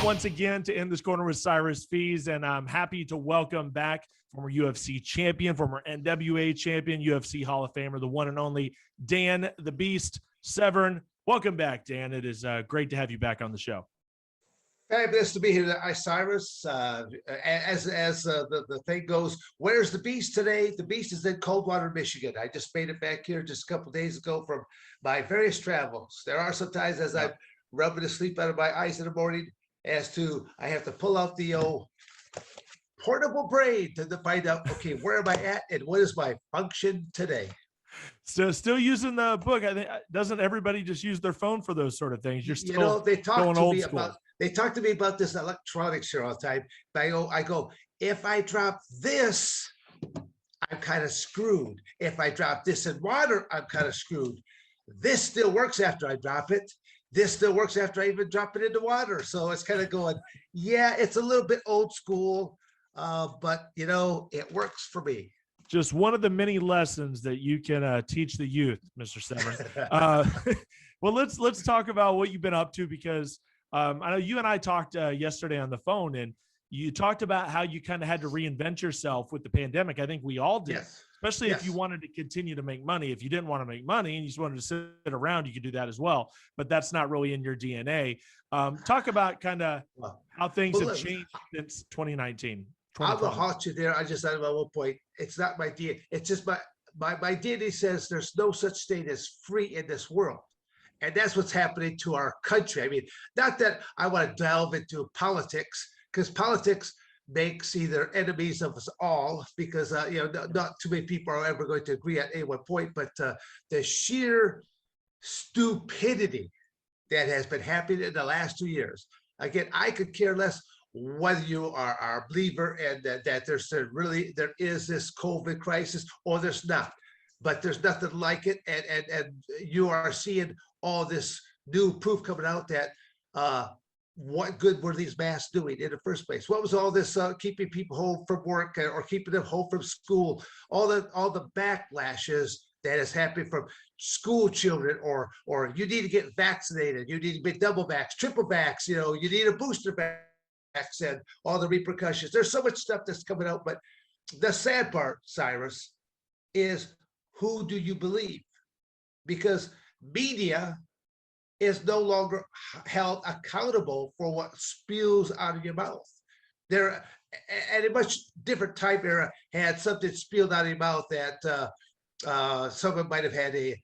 once again to end this corner with Cyrus Fees, and I'm happy to welcome back former UFC champion, former NWA champion, UFC Hall of Famer, the one and only Dan the Beast Severn. Welcome back, Dan. It is great to have you back on the show. Fabulous to be here. Cyrus, the thing goes, where's the Beast today? The Beast is in Coldwater, Michigan. I just made it back here just a couple of days ago from my various travels. There are some times as I'm rubbing the sleep out of my eyes in the morning as to I have to pull out the old portable brain to find out, okay, where am I at and what is my function today? So still using the book. I think doesn't everybody just use their phone for those sort of things? You're still they talk going to old me school. They talk to me about this electronics here all the time. But I go, if I drop this, I'm kind of screwed. If I drop this in water, I'm kind of screwed. This still works after I drop it. This still works after I even drop it into water. So it's kind of going, yeah, it's a little bit old school, but it works for me. Just one of the many lessons that you can teach the youth, Mr. Severn. Well, let's talk about what you've been up to, because I know you and I talked yesterday on the phone, and you talked about how you kind of had to reinvent yourself with the pandemic. I think we all did, especially if you wanted to continue to make money. If you didn't want to make money and you just wanted to sit around, you could do that as well. But that's not really in your DNA. Talk about kind of how things have changed since 2019. I'm gonna haunt you there. I just said at one point, it's not my DNA. It's just my DNA says there's no such thing as free in this world. And that's what's happening to our country. I mean, not that I want to delve into politics, because politics makes either enemies of us all, because not too many people are ever going to agree at any one point, but the sheer stupidity that has been happening in the last 2 years. Again, I could care less whether you are a believer and that there is this COVID crisis or there's not, but there's nothing like it, and you are seeing all this new proof coming out that what good were these masks doing in the first place? What was all this keeping people home from work or keeping them home from school? All the backlashes that is happening from school children, or you need to get vaccinated, you need to be double vax, triple vax, you need a booster vax, and all the repercussions. There's so much stuff that's coming out, but the sad part, Cyrus, is who do you believe? Because media is no longer held accountable for what spews out of your mouth. They're at a much different time era had something spilled out of your mouth that someone might have had a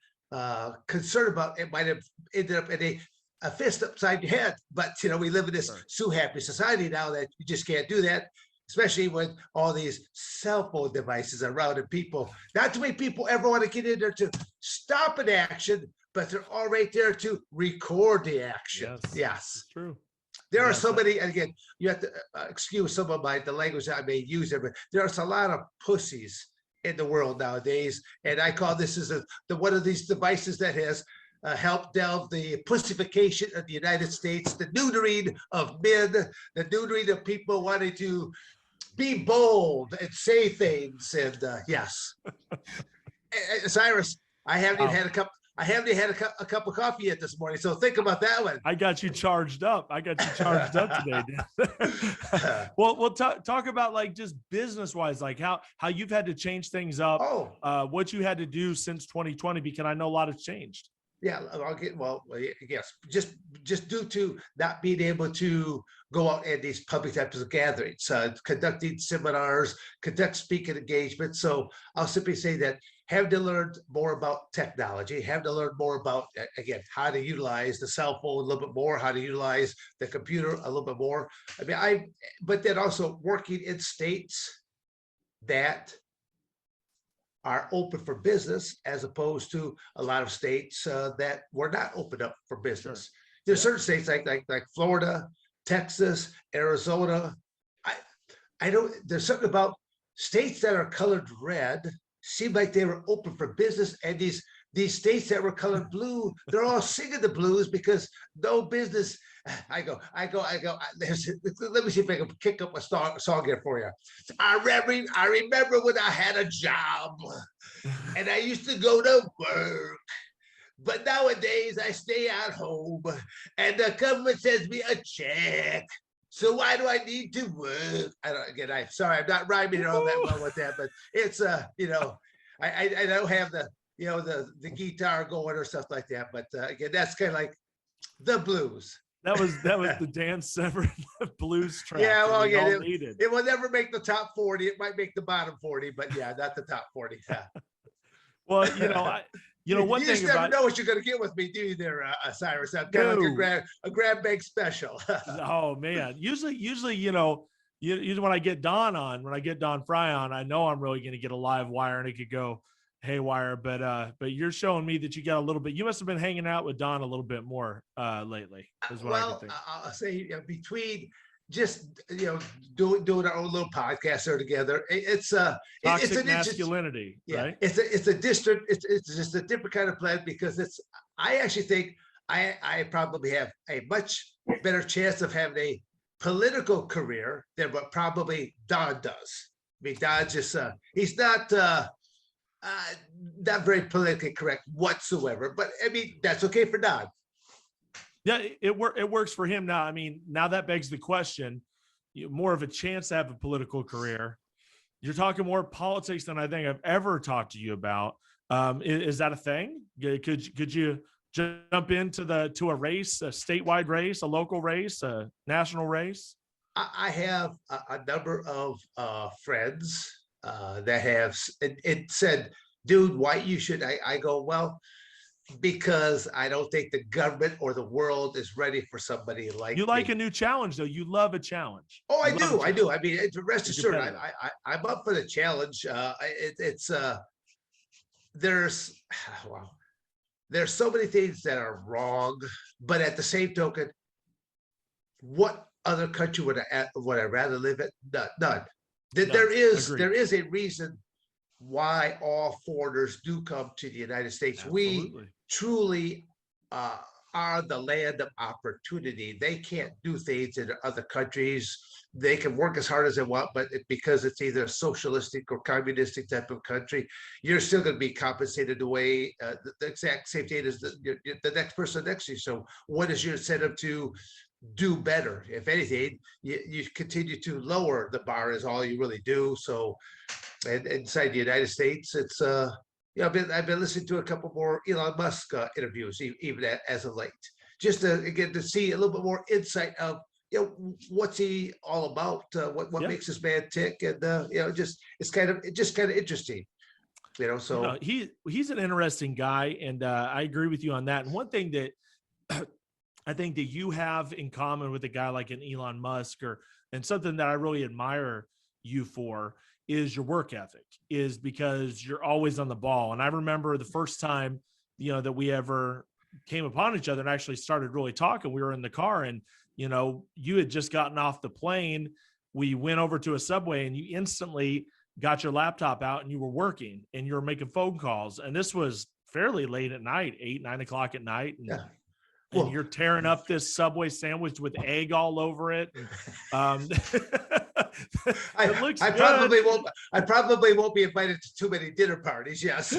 concern about. It might have ended up in a fist upside your head, but we live in this so happy society now that you just can't do that, especially with all these cell phone devices around, and people, not too many people ever want to get in there to stop an action, but they're all right there to record the action. Yes. True. There are so many, and again, you have to excuse some of the language that I may use there, but there's a lot of pussies in the world nowadays, and I call this as one of these devices that has helped delve the pussification of the United States, the neutering of men, the neutering of people wanting to be bold and say things. And yes, Cyrus, I haven't even had a cup of coffee yet this morning, so think about that one. I got you charged up. Today, Dan. Well, talk about like just business wise, like how you've had to change things up. What you had to do since 2020, because I know a lot has changed. Yeah, yes, just due to not being able to go out at these public types of gatherings, conducting seminars, conduct speaking engagements. So I'll simply say that having to learn more about technology, having to learn more about, again, how to utilize the cell phone a little bit more, how to utilize the computer a little bit more. But then also working in states that are open for business, as opposed to a lot of states that were not open up for business. There's certain states like Florida, Texas, Arizona. I don't. There's something about states that are colored red seem like they were open for business, and these states that were colored blue, they're all singing the blues because no business. I go. Let me see if I can kick up a song here for you. I remember when I had a job and I used to go to work, but nowadays I stay at home and the government sends me a check. So why do I need to work? I'm sorry, I'm not rhyming all that well with that, but it's I don't have the the guitar going or stuff like that. But again, that's kind of like the blues. That was the Dan Severn blues track. Yeah, well, we all again, needed. it will never make the top 40. It might make the bottom 40, but yeah, not the top 40. Yeah. Well, one you just thing never about know what you're going to get with me, do you, there, Cyrus? I'm kind of like a grab bag special. Oh man, usually, when I get Don Fry on, I know I'm really going to get a live wire and it could go haywire. But you're showing me that you got a little bit. You must have been hanging out with Don a little bit more lately. Is what I can think. I'll say between just doing our own little podcast there together. It's toxic masculinity, right? It's a district. It's just a different kind of plan because I actually think I probably have a much better chance of having a political career than what probably Don does. I mean, Don just he's not very politically correct whatsoever. But I mean, that's okay for Don. Yeah, it works for him now. I mean, now that begs the question: more of a chance to have a political career. You're talking more politics than I think I've ever talked to you about. Is that a thing? Could you jump into a race, a statewide race, a local race, a national race? I have a number of friends that have it said, dude, why you should. I go, well, because I don't think the government or the world is ready for somebody like you. Like me. A new challenge, though. You love a challenge. Oh, I do. I mean, rest assured, I'm up for the challenge. There's there's so many things that are wrong, but at the same token, what other country would I rather live in? None. There is a reason why all foreigners do come to the United States. Absolutely. We truly are the land of opportunity. They can't do things in other countries. They can work as hard as they want, but because it's either a socialistic or communistic type of country, you're still going to be compensated the way the exact same date as the next person next to you. So what is your incentive to do better? If anything, you continue to lower the bar is all you really do. So and inside the United States, it's I've been listening to a couple more Elon Musk interviews, even as of late, just to see a little bit more insight of what's he all about, what makes this man tick, and it's kind of interesting, So he's an interesting guy, and I agree with you on that. And one thing that I think that you have in common with a guy like an Elon Musk, and something that I really admire you for, is your work ethic, is because you're always on the ball. And I remember the first time, that we ever came upon each other and actually started really talking, we were in the car and, you had just gotten off the plane. We went over to a Subway and you instantly got your laptop out and you were working and you were making phone calls. And this was fairly late at night, 8, 9 o'clock at night. And, and you're tearing up this Subway sandwich with egg all over it. I probably won't be invited to too many dinner parties. Yes,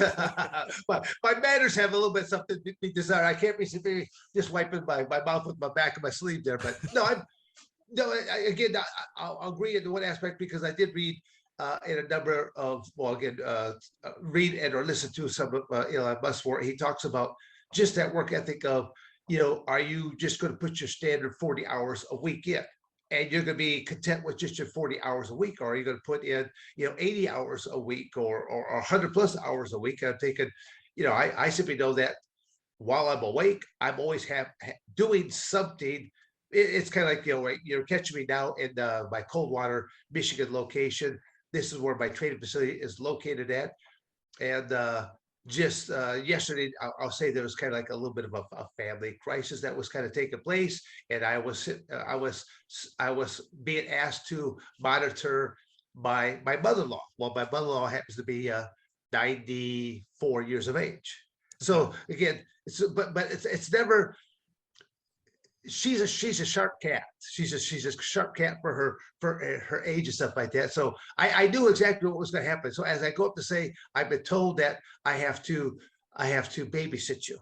but my manners have a little bit something to be desired. I can't be just wiping my mouth with my back of my sleeve there. But I'll agree in one aspect because I did read in a number of read and or listen to some of Elon Musk where he talks about just that work ethic of are you just going to put your standard 40 hours a week in? And you're going to be content with just your 40 hours a week, or are you going to put in, 80 hours a week or 100 plus hours a week? I'm thinking, I simply know that while I'm awake, I'm always doing something. It's kind of like, you're catching me now in my Coldwater, Michigan location. This is where my training facility is located at. And just yesterday, I'll say there was kind of like a little bit of a family crisis that was kind of taking place, and I was being asked to monitor my mother-in-law. Well, my mother-in-law happens to be 94 years of age. So again, it's never. She's a sharp cat. She's a sharp cat for her age and stuff like that. So I knew exactly what was going to happen. So as I go up to say, I've been told that I have to babysit you,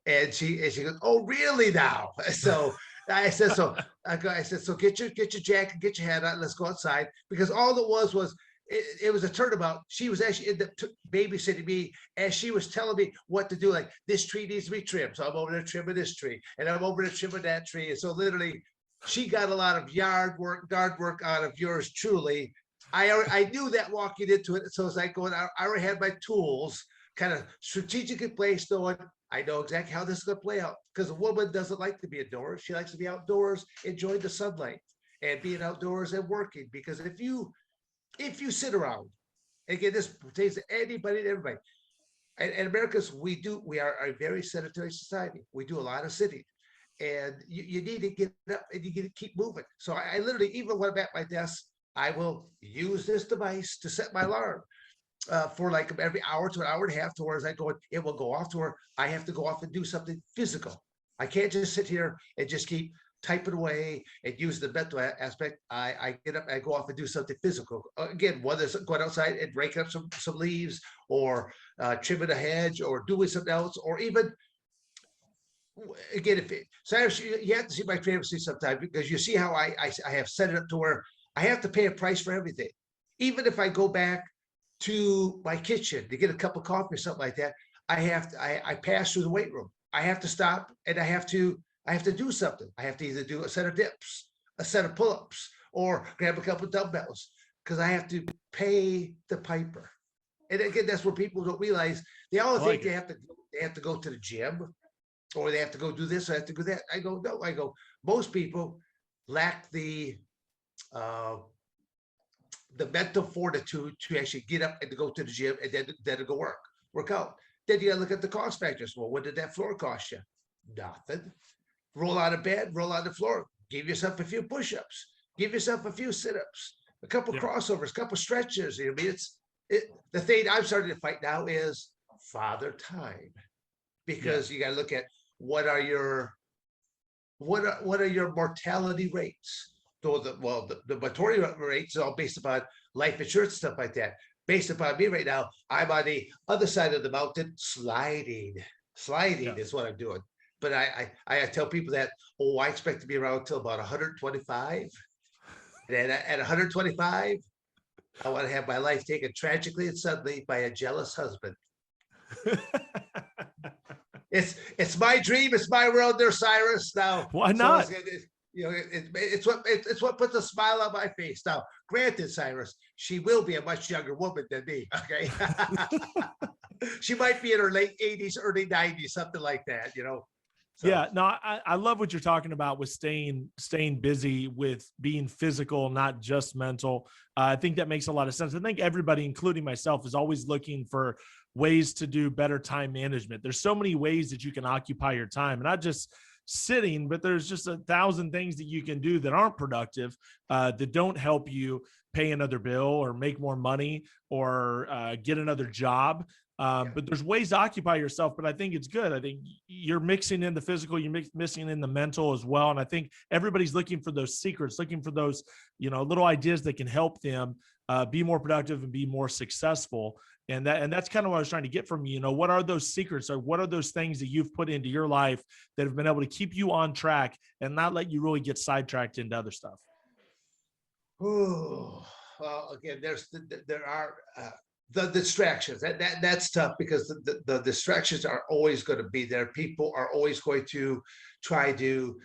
and she goes, oh really now? So I said, so I said, so get your jacket, get your hat on, let's go outside. Because all it was it was a turnabout. She was actually in the babysitting me as she was telling me what to do. Like, this tree needs to be trimmed. So I'm over there trimming this tree, and I'm over there trimming that tree. And so literally she got a lot of guard work out of yours truly. I knew that walking into it. So as I go, I already had my tools kind of strategically placed on. I know exactly how this is going to play out, because a woman doesn't like to be indoors. She likes to be outdoors, enjoying the sunlight and being outdoors and working. Because if you sit around, again, this pertains to anybody and everybody. And Americans, we are a very sedentary society. We do a lot of sitting, and you need to get up and you get to keep moving. So I literally, even when I'm at my desk, I will use this device to set my alarm for like every hour to an hour and a half, to where as I go, it will go off to where I have to go off and do something physical. I can't just sit here and just keep typing away and use the mental aspect. I get up, I go off and do something physical. Again, whether it's going outside and raking up some leaves, or trimming a hedge, or doing something else, or even, again, Cyrus, you have to see my fantasy sometimes, because you see how I have set it up to where I have to pay a price for everything. Even if I go back to my kitchen to get a cup of coffee or something like that, I pass through the weight room. I have to stop, and I have to do something. I have to either do a set of dips, a set of pull-ups, or grab a couple of dumbbells, because I have to pay the piper. And again, that's where people don't realize. They all think they have to go to the gym, or they have to go do this, or have to do that. I go, no. I go, most people lack the mental fortitude to actually get up and to go to the gym, and then to go work out. Then you gotta look at the cost factors. Well, what did that floor cost you? Nothing. Roll out of bed, roll out the floor, give yourself a few push-ups, give yourself a few sit-ups, a couple crossovers, a couple stretches. I mean, the thing I'm starting to fight now is father time, because you got to look at what are your mortality rates. So the mortality rates are all based upon life insurance, stuff like that. Based upon me right now, I'm on the other side of the mountain, sliding is what I'm doing. But I tell people that, I expect to be around until about 125. And at 125, I want to have my life taken tragically and suddenly by a jealous husband. It's my dream. It's my world there, Cyrus. Now, why not? It's what puts a smile on my face. Now, granted, Cyrus, she will be a much younger woman than me. Okay. She might be in her late 80s, early 90s, something like that, So. Yeah, no, I love what you're talking about with staying busy, with being physical, not just mental. I think that makes a lot of sense. I think everybody, including myself, is always looking for ways to do better time management. There's so many ways that you can occupy your time, and not just sitting, but there's just 1,000 things that you can do that aren't productive, that don't help you pay another bill or make more money or get another job. But there's ways to occupy yourself, but I think it's good. I think you're mixing in the physical, you're mixing in the mental as well. And I think everybody's looking for those secrets, looking for those, little ideas that can help them be more productive and be more successful. And that's kind of what I was trying to get from you. What are those secrets, or what are those things that you've put into your life that have been able to keep you on track and not let you really get sidetracked into other stuff? Oh, well, again, there are the distractions. That's tough, because the distractions are always going to be there. People are always going to try to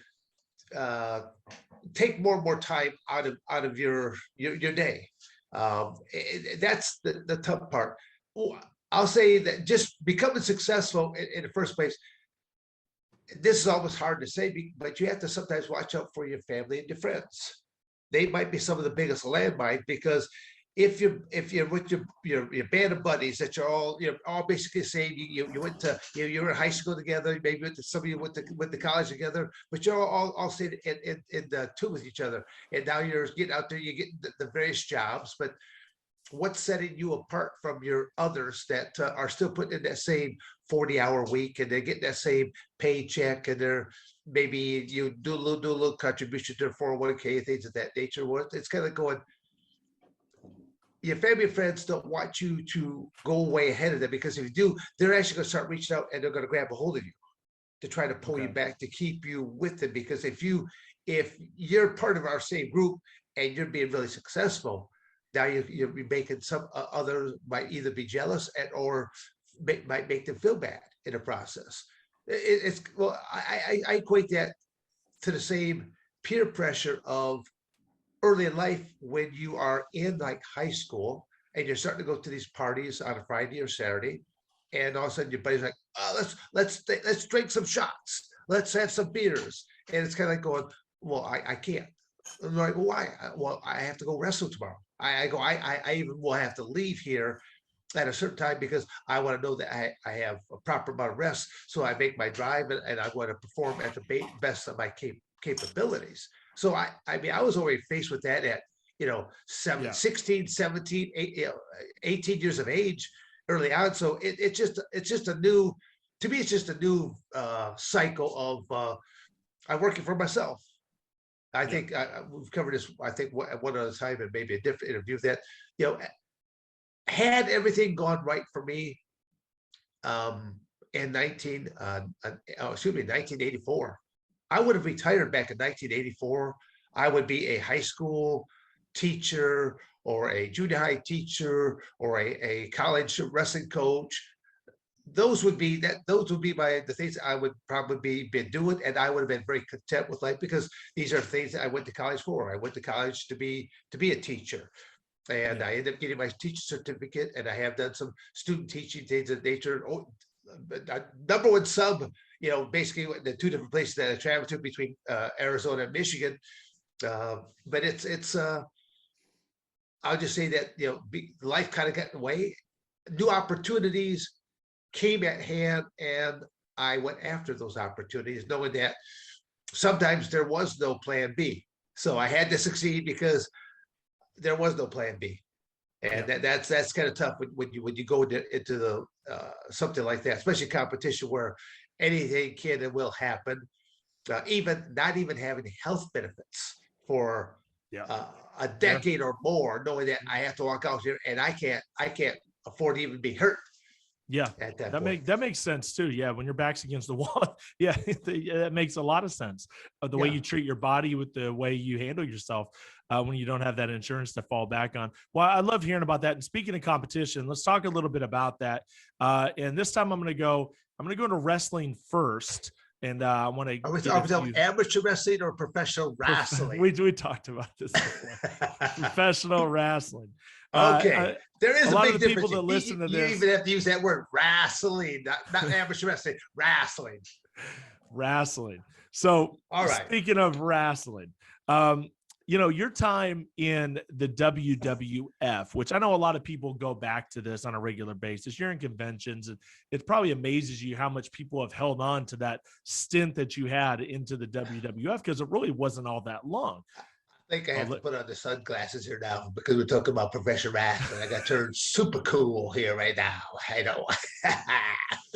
take more and more time out of your day. That's the tough part. I'll say that just becoming successful in the first place, this is almost hard to say, but you have to sometimes watch out for your family and your friends. They might be some of the biggest landmines, because if you're with your band of buddies that you're all basically saying you went to you were in high school together, maybe some of you went to college together, but you're all staying in the tune with each other, and now you're getting out there, you get the various jobs, but what's setting you apart from your others that are still putting in that same 40-hour week, and they're getting that same paycheck, and they're maybe you do a little contribution to their 401k, things of that nature. It's kind of going, your family and friends don't want you to go way ahead of them, because if you do, they're actually going to start reaching out and they're going to grab a hold of you. to try to pull you Okay. back, to keep you with it. Because if you're part of our same group and you're being really successful, now you're making some others might either be jealous or might make them feel bad in the process. It's well, I equate that to the same peer pressure of early in life when you are in like high school and you're starting to go to these parties on a Friday or Saturday, and all of a sudden your buddy's like, "Oh, let's drink some shots, let's have some beers," and it's kind of like going, "Well, I can't." I'm like, "Well, why?" "Well, I have to go wrestle tomorrow." I go, I even will have to leave here at a certain time because I want to know that I have a proper amount of rest. So I make my drive and I want to perform at the best of my capabilities. So I mean, I was already faced with that at, 16, 17, 18 years of age early on. So it's just a new, to me, it's just a new cycle of I'm working for myself. I think we've covered this, I think, one other time and maybe a different interview that, you know, had everything gone right for me in 1984, I would have retired back in 1984. I would be a high school teacher or a junior high teacher or a college wrestling coach. Those would be the things I would probably been doing, and I would have been very content with life because these are things that I went to college for. I went to college to be a teacher, and I ended up getting my teacher certificate, and I have done some student teaching things of nature. Number one sub, basically the two different places that I traveled to between Arizona and Michigan. But it's I'll just say that life kind of got in the way. New opportunities came at hand, and I went after those opportunities, knowing that sometimes there was no plan B. So I had to succeed because there was no plan B, and that's kind of tough when you go into the something like that, especially competition where anything can and will happen. Even not even having health benefits for a decade or more, knowing that I have to walk out here and I can't afford to even be hurt. Yeah, At that that point. makes sense too. Yeah, when your back's against the wall, yeah, that makes a lot of sense. The way you treat your body with the way you handle yourself when you don't have that insurance to fall back on. Well, I love hearing about that. And speaking of competition, let's talk a little bit about that. And this time I'm going to go into wrestling first. And I want to get a few amateur wrestling or professional wrestling. We talked about this before. Professional wrestling. Okay, there is a lot big of the difference. people that listen to this, you even have to use that word, wrestling, not amateur wrestling, wrestling. Wrestling. So, all right. Speaking of wrestling, your time in the WWF, which I know a lot of people go back to this on a regular basis. You're in conventions, and it probably amazes you how much people have held on to that stint that you had into the WWF because it really wasn't all that long. I think I have to put on the sunglasses here now because we're talking about professional wrestling. I got turned super cool here right now. I know.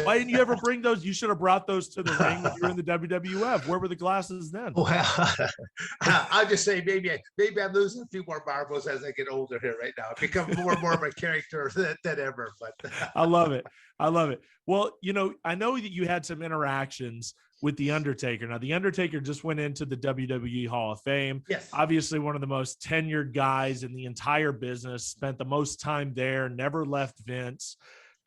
Why didn't you ever bring those? You should have brought those to the ring when you were in the WWF. Where were the glasses then? Well, I'll just say maybe I'm losing a few more marbles as I get older here right now. I become more and more of a character than ever. But I love it. Well, I know that you had some interactions with the Undertaker. Now, the Undertaker just went into the WWE Hall of Fame. Yes. Obviously, one of the most tenured guys in the entire business, spent the most time there, never left Vince,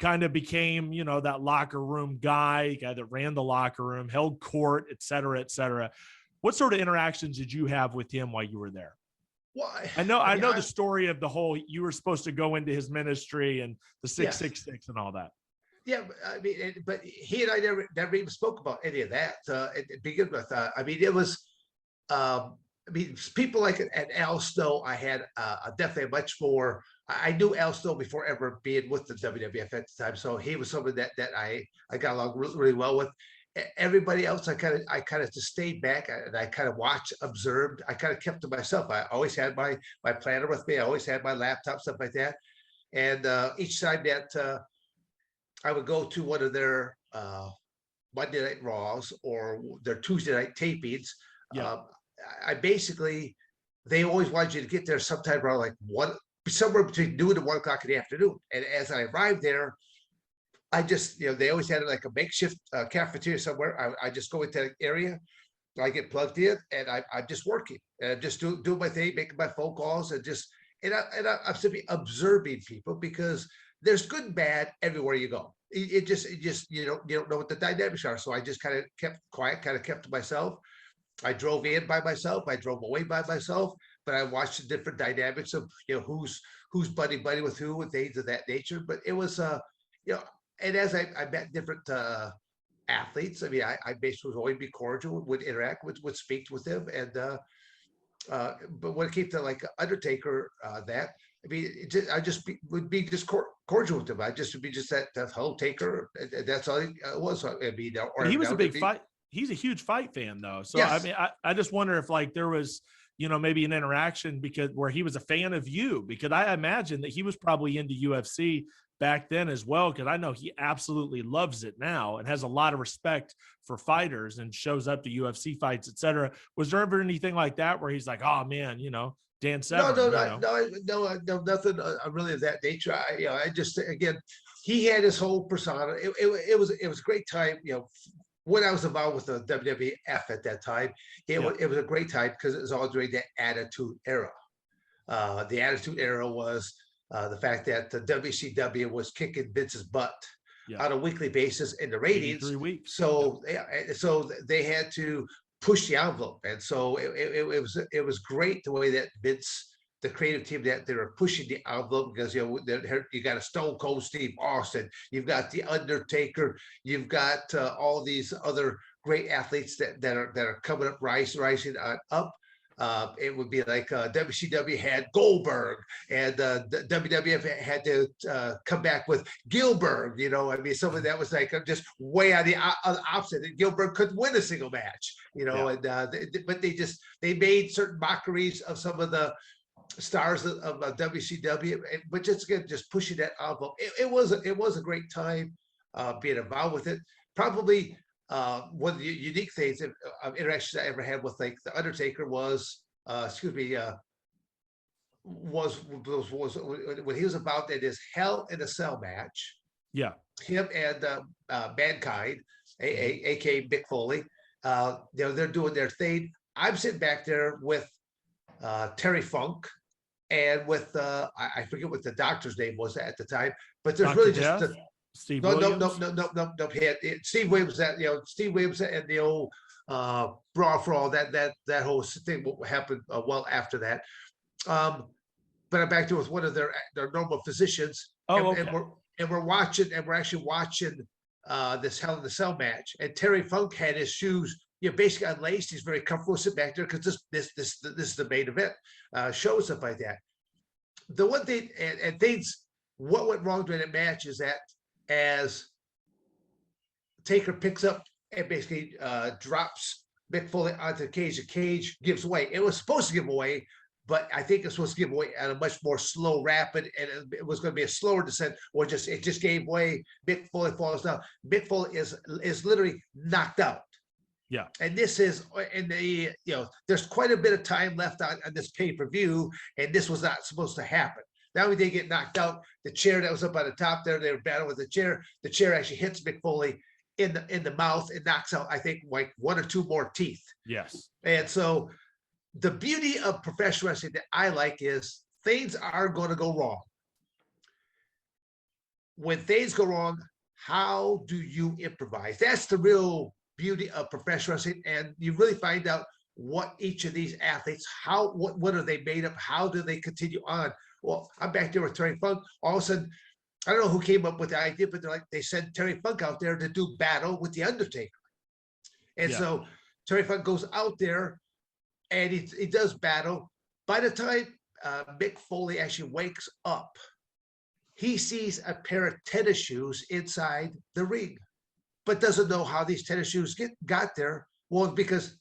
kind of became, that locker room guy that ran the locker room, held court, et cetera, et cetera. What sort of interactions did you have with him while you were there? Well, I know the story of the whole, you were supposed to go into his ministry and the 666 and all that. Yeah, I mean, but he and I never even spoke about any of that to begin with. I mean, it was, people like at Al Snow, I had definitely much more. I knew Al Snow before ever being with the WWF at the time, so he was someone that I got along really well with. Everybody else, I kind of just stayed back and I kind of watched, observed. I kind of kept to myself. I always had my planner with me. I always had my laptop, stuff like that. And each time that I would go to one of their Monday Night Raws or their Tuesday night tapings. I basically, they always wanted you to get there sometime around like somewhere between noon and 1 o'clock in the afternoon. And as I arrived there, I just, they always had like a makeshift cafeteria somewhere. I just go into that area, I get plugged in, and I'm just working, and I'm just doing my thing, making my phone calls, and I'm simply observing people, because there's good and bad everywhere you go. It just you don't know what the dynamics are. So I just kind of kept quiet, kind of kept to myself. I drove in by myself. I drove away by myself. But I watched the different dynamics of who's buddy with who and things of that nature. But it was and as I met different athletes, I mean, I basically was always be cordial, would interact with, would speak with them, and but when it came to like Undertaker, that I mean, would be just cordial with him. I just would be just that whole Taker. And that's all it was. I mean, or He was a big fight. He's a huge fight fan, though. So yes. I mean, I just wonder if like there was, maybe an interaction because where he was a fan of you, because I imagine that he was probably into UFC back then as well, because I know he absolutely loves it now and has a lot of respect for fighters and shows up to UFC fights, etc. Was there ever anything like that where he's like, oh man, Dan Severn? No, nothing really of that nature. I just, again, he had his whole persona. It was a great time. When I was involved with the WWF at that time, it was a great time because it was all during the Attitude Era. The Attitude Era was the fact that the WCW was kicking Vince's butt on a weekly basis in the ratings. 3 weeks. So they had to push the envelope, and so it was great the way that Vince, the creative team, that they were pushing the envelope, because you got a Stone Cold Steve Austin, you've got the Undertaker, you've got all these other great athletes that are coming up, rising up. It would be like WCW had Goldberg, and the WWF had to come back with Gilbert. I mean, something that was like just way on the opposite. And Gilbert couldn't win a single match. And but they made certain mockeries of some of the stars of WCW, but just pushing that envelope. It was a great time being involved with it. Probably one of the unique things of interactions I ever had with like the Undertaker was was when he was about in his Hell in a Cell match. Yeah, him and Mankind, aka Mick Foley. They're doing their thing. I'm sitting back there with Terry Funk, and with I forget what the doctor's name was at the time, but there's Dr. really Death? just Steve no, Williams? no. Steve Williams, Steve Williams and the old brawl for all that whole thing happened well after that. But I'm back there with one of their normal physicians, and we're actually watching this Hell in the Cell match, and Terry Funk had his shoes basically unlaced. He's very comfortable sitting back there because this is the main event show, stuff like that. The one thing and things, what went wrong during that match is that as Taker picks up and basically drops Mick Foley onto the cage gives way. It was supposed to give away, but I think it's supposed to give away at a much more slow, rapid, and it was going to be a slower descent, or it just gave way. Mick Foley falls down. Mick Foley is literally knocked out. Yeah. And this is in the there's quite a bit of time left on this pay-per-view, and this was not supposed to happen. Now when they get knocked out, the chair that was up on the top there, they were battling with the chair. The chair actually hits Mick Foley in the mouth and knocks out, I think, like one or two more teeth. Yes. And so the beauty of professional wrestling that I like is things are going to go wrong. When things go wrong, how do you improvise? That's the real beauty of professional wrestling, and you really find out what each of these athletes, what are they made of? How do they continue on? Well, I'm back there with Terry Funk. All of a sudden, I don't know who came up with the idea, but they sent Terry Funk out there to do battle with the Undertaker. And so Terry Funk goes out there and he does battle. By the time Mick Foley actually wakes up, he sees a pair of tennis shoes inside the ring, but doesn't know how these tennis shoes got there. Well, because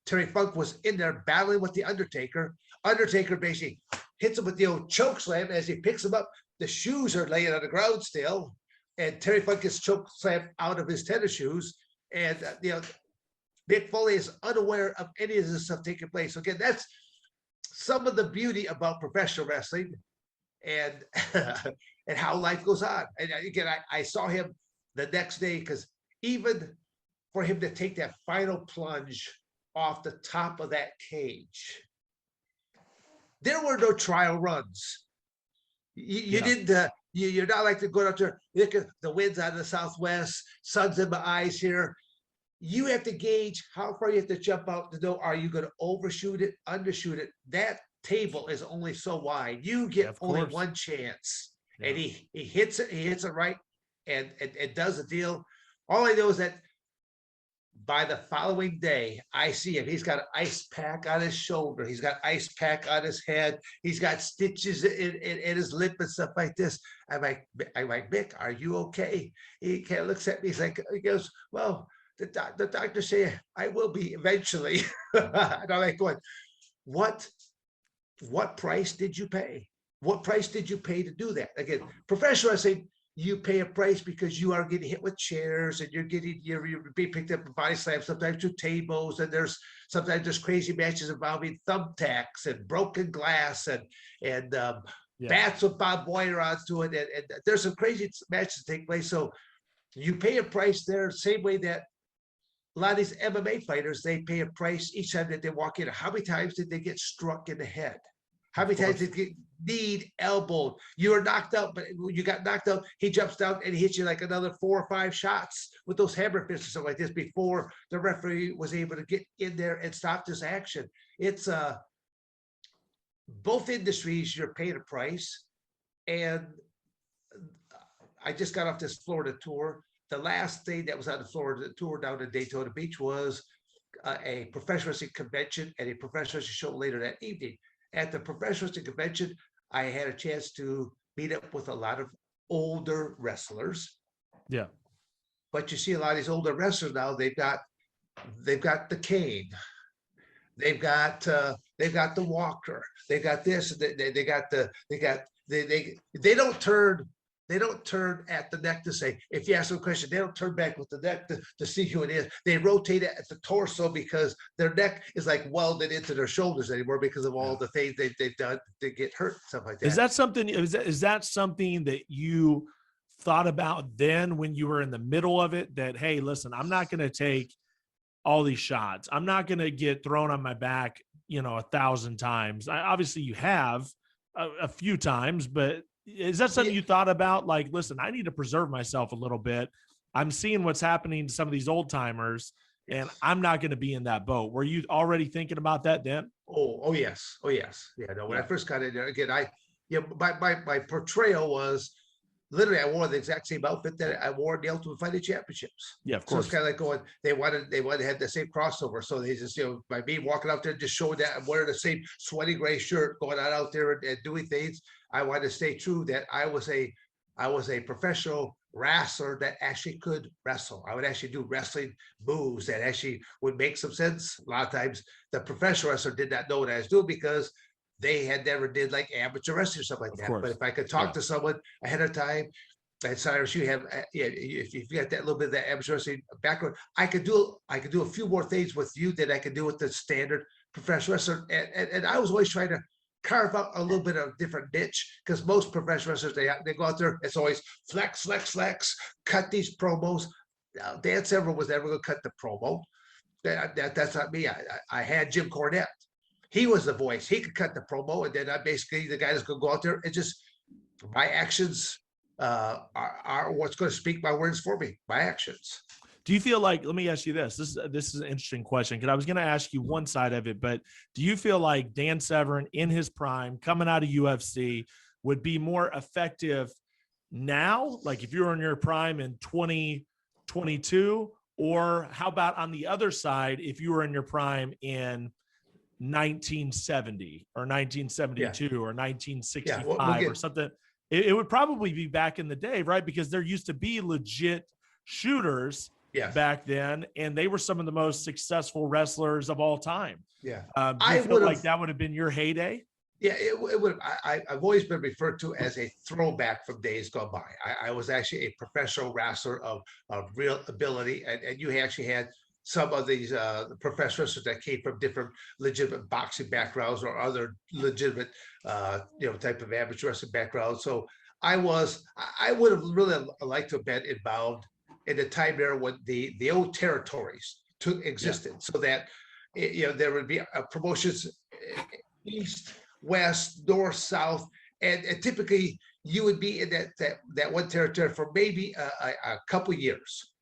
Terry Funk was in there battling with the Undertaker. Undertaker basically hits him with the old choke slam. As he picks him up, the shoes are laying on the ground still, and Terry Funk gets choke slammed out of his tennis shoes. And Mick Foley is unaware of any of this stuff taking place. So again, that's some of the beauty about professional wrestling, and and how life goes on. And again, I saw him the next day, because even for him to take that final plunge off the top of that cage, there were no trial runs. You Yeah, didn't. You're not like to go out there. Look at the winds out of the southwest, sun's in my eyes here. You have to gauge how far you have to jump out to know, are you going to overshoot it, undershoot it? That table is only so wide. You yeah, get of only course. one chance. And Yeah. he hits it right, and it does the deal. All I know is that by the following day, I see him. He's got an ice pack on his shoulder. He's got ice pack on his head. He's got stitches in his lip and stuff like this. I'm like, Mick, are you okay? He kind of looks at me. He goes, well, the doctor say I will be eventually. And I'm like going, what price did you pay? What price did you pay to do that? Again, professional wrestling, you pay a price because you are getting hit with chairs and you're being picked up with body slams, sometimes through tables, and sometimes there's crazy matches involving thumbtacks and broken glass and Yeah, bats with Bob Boyer onto it, and there's some crazy matches that take place. So you pay a price there, same way that a lot of these MMA fighters, they pay a price each time that they walk in. How many times did they get struck in the head? How of many times course. did you get kneed, elbowed? You were knocked out, but when you got knocked out, he jumps down and he hits you like another 4 or 5 shots with those hammer fists or something like this before the referee was able to get in there and stop this action. It's both industries, you're paying a price. And I just got off this Florida tour. The last thing that was on the Florida tour down in Daytona Beach was a professional wrestling convention and a professional wrestling show later that evening. At the professional wrestling convention, I had a chance to meet up with a lot of older wrestlers. Yeah, But you see a lot of these older wrestlers now, they've got the cane, they've got the walker, they got this, they don't turn at the neck to say, if you ask them a question, they don't turn back with the neck to see who it is. They rotate it at the torso because their neck is like welded into their shoulders anymore because of all yeah. the things they've done to get hurt, stuff like Is that. that something? Is that something that you thought about then when you were in the middle of it? That, hey, listen, I'm not going to take all these shots. I'm not going to get thrown on my back, 1,000 times. Obviously, you have a few times, but is that something Yeah, you thought about? Like, listen, I need to preserve myself a little bit. I'm seeing what's happening to some of these old timers, and yes. I'm not going to be in that boat. Were you already thinking about that then? Oh yes. Oh yes. Yeah. No. When I Yeah, first got in there, again, my portrayal was literally I wore the exact same outfit that I wore in the Ultimate Fighting Championships. yeah, of So it's course. kind of like going, they wanted to have the same crossover. So they just, by me walking out there, just showing that I'm wearing the same sweaty gray shirt, going out there and doing things. I wanted to stay true that I was a professional wrestler that actually could wrestle. I would actually do wrestling moves that actually would make some sense. A lot of times the professional wrestler did not know what I was doing because they had never did like amateur wrestling or something like Of that. But course. if I could Yeah. talk to someone ahead of time, and Cyrus, you have, yeah, if you got that little bit of that amateur wrestling background, I could do a few more things with you that I could do with the standard professional wrestler. And I was always trying to carve out a little bit of different niche because most professional wrestlers, they go out there, it's always flex, flex, flex, cut these promos. Dan Severn was never going to cut the promo. That's not me. I had Jim Cornette. He was the voice. He could cut the promo, and then I basically the guy that's going to go out there and just my actions are what's going to speak my words for me. My actions. Do you feel like, let me ask you this. This is an interesting question because I was going to ask you one side of it, but do you feel like Dan Severn in his prime coming out of UFC would be more effective now? Like if you were in your prime in 2022, or how about on the other side, if you were in your prime in 1970 or Yeah. 1972 or Yeah. 1965 or something? It would probably be back in the day, right? Because there used to be legit shooters Yes. back then, and they were some of the most successful wrestlers of all time. Yeah. Do you I feel would like have. that would have been your heyday? Yeah, it would. I've always been referred to as a throwback from days gone by. I was actually a professional wrestler of real ability, and you actually had some of these professional wrestlers that came from different legitimate boxing backgrounds or other legitimate type of amateur wrestling backgrounds. So I would have really liked to have been involved in the time there when the old territories existed, so that there would be promotions east, west, north, south, and typically you would be in that one territory for maybe a couple years,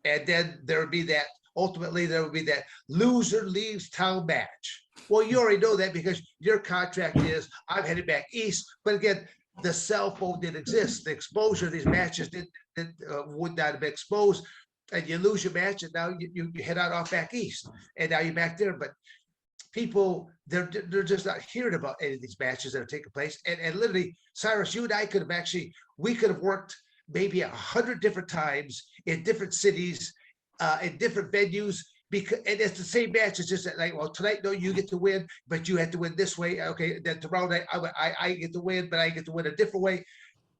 and then there would be that. Ultimately, there would be that loser leaves town match. Well, you already know that because your contract is I'm headed back east. But again, the cell phone didn't exist. The exposure of these matches would not have been exposed, and you lose your match, and now you head out off back east, and now you're back there. But people, they're just not hearing about any of these matches that are taking place. And literally, Cyrus, you and I could have worked maybe 100 different times in different cities, in different venues, because and it's the same match. It's just that, like, well, tonight, no, you get to win, but you have to win this way. Okay, then tomorrow night I get to win, but I get to win a different way.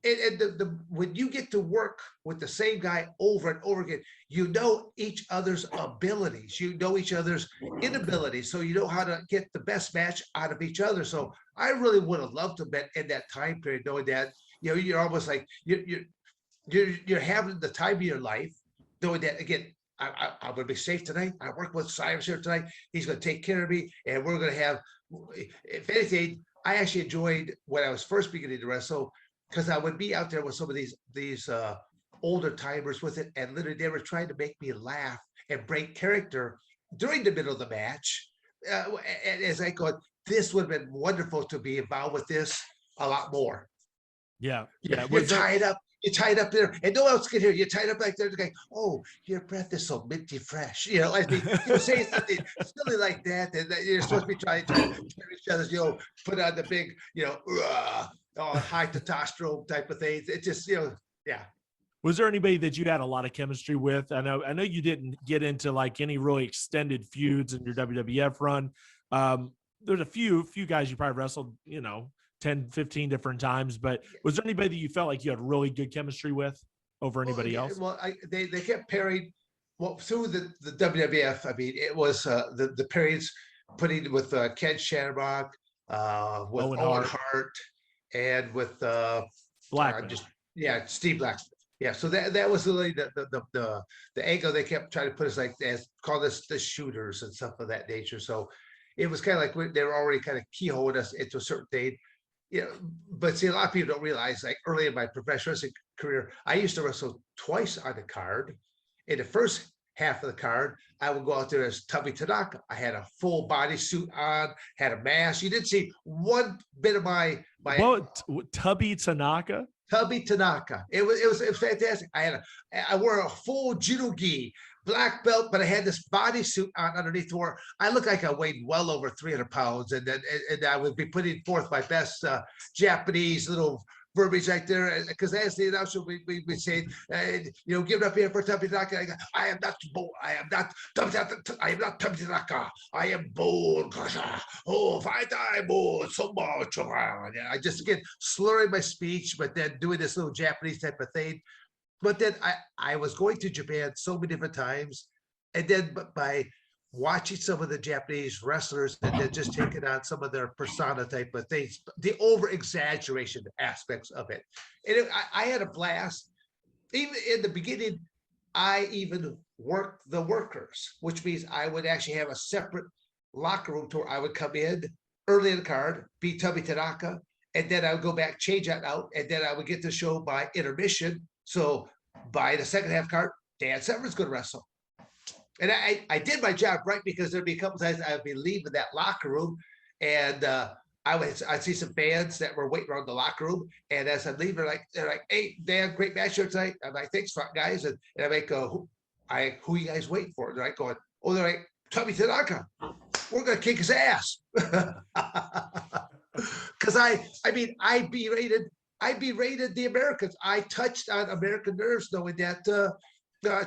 And when you get to work with the same guy over and over again, you know each other's abilities, you know each other's inabilities, so you know how to get the best match out of each other. So I really would have loved to have been in that time period, knowing that you're almost like you're having the time of your life, knowing that again. I'm going to be safe tonight. I work with Cyrus here tonight. He's going to take care of me, and we're going to have. If anything, I actually enjoyed when I was first beginning to wrestle, because I would be out there with some of these older timers with it, and literally they were trying to make me laugh and break character during the middle of the match. And as I go, this would have been wonderful to be involved with this a lot more. Yeah. You're tied up. You tied up there, and no one else can hear you. Tied up like there, going, "Oh, your breath is so minty fresh." I mean, you're saying something silly like that, and you're supposed to be trying to hear each other's, put on the big, high testosterone type of thing. It just, yeah. Was there anybody that you had a lot of chemistry with? I know you didn't get into like any really extended feuds in your WWF run. There's a few guys you probably wrestled, 10, 15 different times, but was there anybody that you felt like you had really good chemistry with over anybody else? Well, they kept pairing through the WWF. I mean, it was the periods putting with Ken Shamrock, with Owen Hart, and with Steve Blacksmith. Yeah, so that was really the angle they kept trying to put us call us the shooters and stuff of that nature. So it was kind of like they were already kind of keyholing us into a certain thing. But see, a lot of people don't realize, like early in my professional wrestling career, I used to wrestle twice on the card. In the first half of the card, I would go out there as Tubby Tanaka. I had a full body suit on, had a mask. You didn't see one bit of my Tubby Tanaka. Tubby Tanaka. It was fantastic. I wore a full judo gi, black belt, but I had this bodysuit on underneath where I looked like I weighed well over 300 pounds, and I would be putting forth my best Japanese little verbiage right there, because as the announcer we say, give it up here for Tubby Tanaka. I am not Tubby Tanaka. I am bold. Oh, fight I bold so much. I just again slurring my speech, but then doing this little Japanese type of thing. But then I was going to Japan so many different times, and then by watching some of the Japanese wrestlers and then just taking on some of their persona type of things, the over exaggeration aspects of it. And I had a blast. Even in the beginning, I even worked the workers, which means I would actually have a separate locker room tour. I would come in early in the card, beat Tubby Tanaka, and then I would go back, change that out, and then I would get the show by intermission. So by the second half card, Dan Severn's going to wrestle. And I did my job right, because there'd be a couple times I would be leaving that locker room, and I'd see some fans that were waiting around the locker room, and as I'm leaving, they're like, "Hey, Dan, great match here tonight." I'm like, "Thanks, guys," and I make who are you guys waiting for? They're like going, "Oh, they're like Tubby Tanaka. We're gonna kick his ass." Because I berated the Americans. I touched on American nerves, knowing that.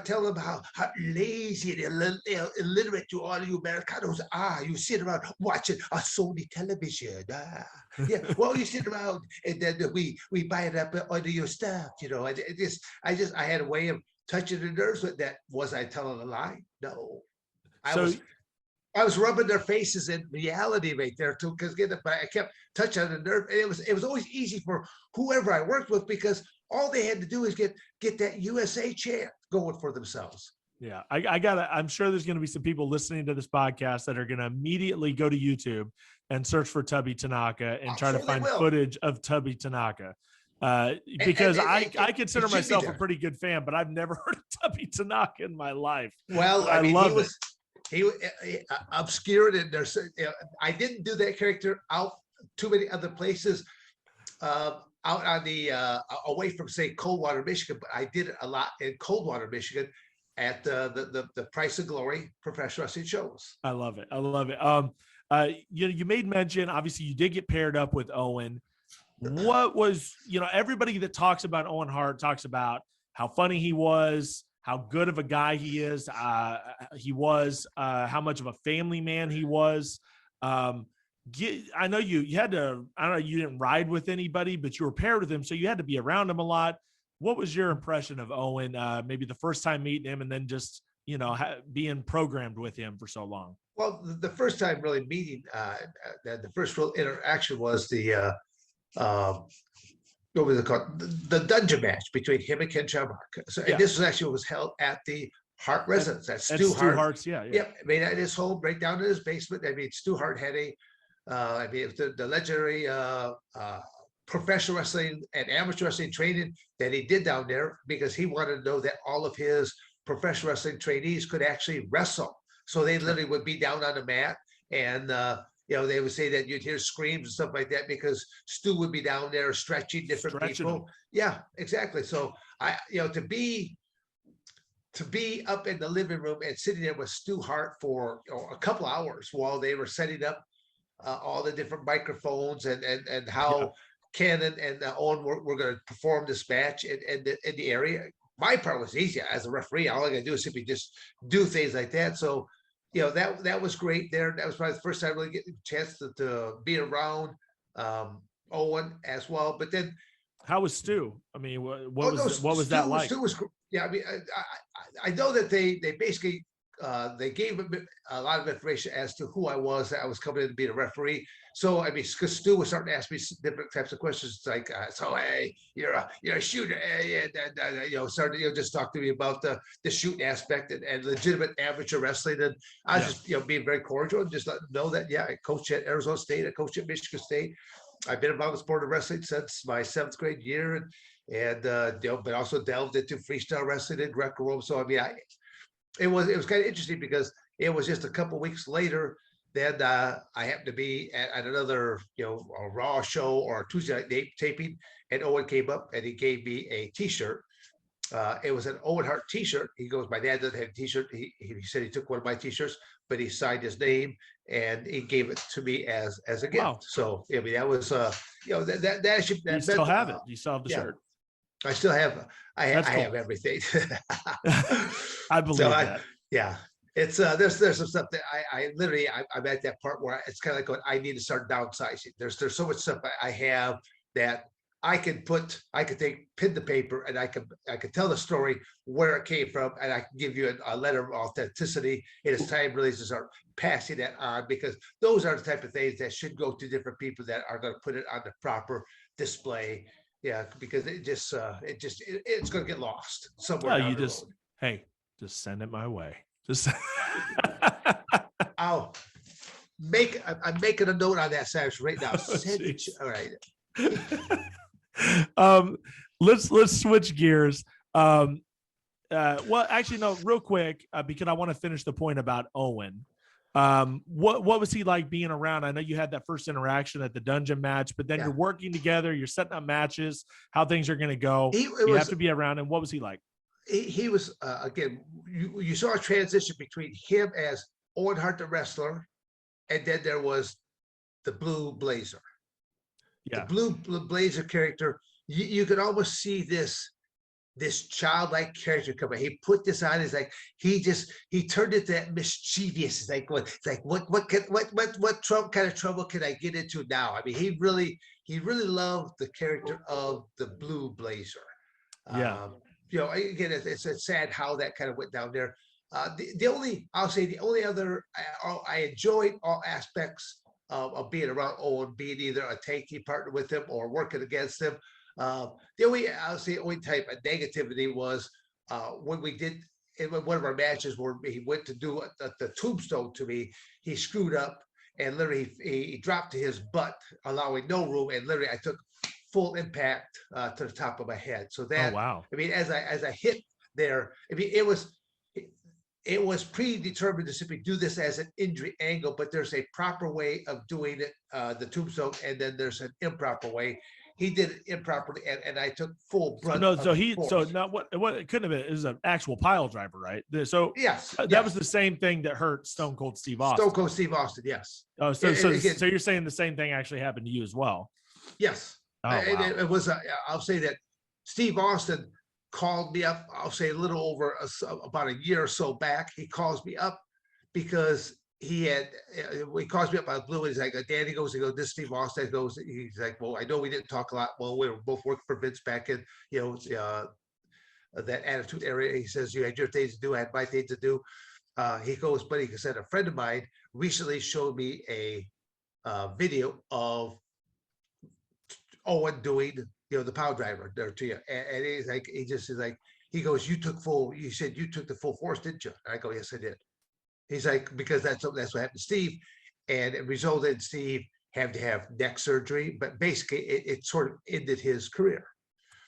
Tell them how lazy and illiterate you all you Americanos are. You sit around watching a Sony television. Yeah, well, you sit around and then we buy it up under your stuff. I had a way of touching the nerves with that. Was I telling a lie? No, I was rubbing their faces in reality right there too, because I kept touching on the nerve. And it was always easy for whoever I worked with, because all they had to do is get that USA chant going for themselves. Yeah, I'm sure there's going to be some people listening to this podcast that are going to immediately go to YouTube and search for Tubby Tanaka and try to find footage of Tubby Tanaka. Because I consider myself a pretty good fan, but I've never heard of Tubby Tanaka in my life. Well, I mean, love it. He obscured, and there's, I didn't do that character out too many other places, out on the away from, say, Coldwater, Michigan, but I did it a lot in Coldwater, Michigan, at the Price of Glory professional wrestling shows. I love it. I love it. You made mention, obviously you did get paired up with Owen. What was, everybody that talks about Owen Hart talks about how funny he was, how good of a guy he is. How much of a family man he was. I know you had to, I don't know, you didn't ride with anybody, but you were paired with him. So you had to be around him a lot. What was your impression of Owen, maybe the first time meeting him and then just, being programmed with him for so long? Well, the first time really meeting, the first real interaction was what was it called? The dungeon match between him and Ken Shamrock. So, and this was actually what was held at the Hart residence. That's Stu Hart. Hart's, yeah. Yep. I mean, at his home, right down in his basement. I mean, Stu Hart had it was the legendary professional wrestling and amateur wrestling training that he did down there, because he wanted to know that all of his professional wrestling trainees could actually wrestle. So they literally would be down on the mat, and they would say that you'd hear screams and stuff like that because Stu would be down there stretching different people. Them. Yeah, exactly. So to be up in the living room and sitting there with Stu Hart for a couple hours while they were setting up all the different microphones and how Ken and Owen were going to perform this match in the area. My part was easy as a referee. All I got to do is simply just do things like that. So, that was great there. That was probably the first time I really get a chance to be around Owen as well. But then, how was Stu? I mean, what was that like? Stu was, I mean, I know that they basically they gave a lot of information as to who I was, that I was coming in to be the referee. So, I mean, because Stu was starting to ask me different types of questions, like, so, hey, you're a shooter, and started, just talk to me about the shooting aspect and legitimate amateur wrestling. And I was just, being very cordial and just let them know that, I coach at Arizona State, I coach at Michigan State. I've been involved in the sport of wrestling since my 7th grade year, and but also delved into freestyle wrestling and Greco-Roman. So, I mean, it was kind of interesting because it was just a couple weeks later that I happened to be at another, a Raw show or a Tuesday night taping, and Owen came up and he gave me a T-shirt. It was an Owen Hart T-shirt. He goes, my dad doesn't have a T-shirt. He said he took one of my T-shirts, but he signed his name and he gave it to me as a gift. Wow. So, I mean, that was that you still have it. You still have the shirt. I still have. I have everything. I believe that. Yeah, it's there's some stuff that I'm at that part where it's kind of like going, I need to start downsizing. There's so much stuff I have that I can take pen to paper, and I can tell the story where it came from, and I can give you a letter of authenticity. It is time really to start passing that on, because those are the type of things that should go to different people that are going to put it on the proper display. Yeah, because it's going to get lost somewhere. Well, just send it my way. Just I'm making a note on that, Sash, right now. All right. Let's switch gears. Well, actually, no, real quick, because I want to finish the point about Owen. What was he like being around? I know you had that first interaction at the dungeon match, but then you're working together, you're setting up matches, how things are going to go. You have to be around him. What was he like? He was, again, you saw a transition between him as Owen Hart, the wrestler, and then there was the Blue Blazer. Yeah. The Blue Blazer character, you could almost see this childlike character coming. He put this on. It's like he turned it that mischievous. It's like what kind of trouble can I get into now? I mean, he really loved the character of the Blue Blazer. Yeah. Again, it's sad how that kind of went down there. The only other I enjoyed all aspects of being around Owen, being either a tag team partner with him or working against him. The only type of negativity was when we did in one of our matches where he went to do the tombstone to me, he screwed up and literally he dropped to his butt, allowing no room. And literally, I took full impact to the top of my head. So Oh, that, wow. I mean, as I hit there, I mean, it was predetermined to simply do this as an injury angle, but there's a proper way of doing it, the tombstone, and then there's an improper way. He did it improperly, and I took full So brunt no, of so the force. so now what it couldn't have been, it was an actual pile driver, right? So Yes, that was yes. the same thing that hurt Stone Cold Steve Stone Austin. Cold Steve Austin, yes. Oh, Again, so you're saying the same thing actually happened to you as well? yes. Oh, wow. It was, I'll say that Steve Austin called me up, I'll say a little over about a year or so back. He calls me up because he calls me up out of the blue. And he's like, Danny goes, this is Steve Austin goes, he's like, well, I know we didn't talk a lot. Well, we were both working for Vince back in, that Attitude Area. He says, you had your things to do, I had my things to do. He goes, but he said, a friend of mine recently showed me a video of Owen doing, the power driver there to you. And he's like, he goes, you said you took the full force, didn't you? And I go, yes, I did. He's like, because that's what happened to Steve. And it resulted in Steve having to have neck surgery, but basically it sort of ended his career.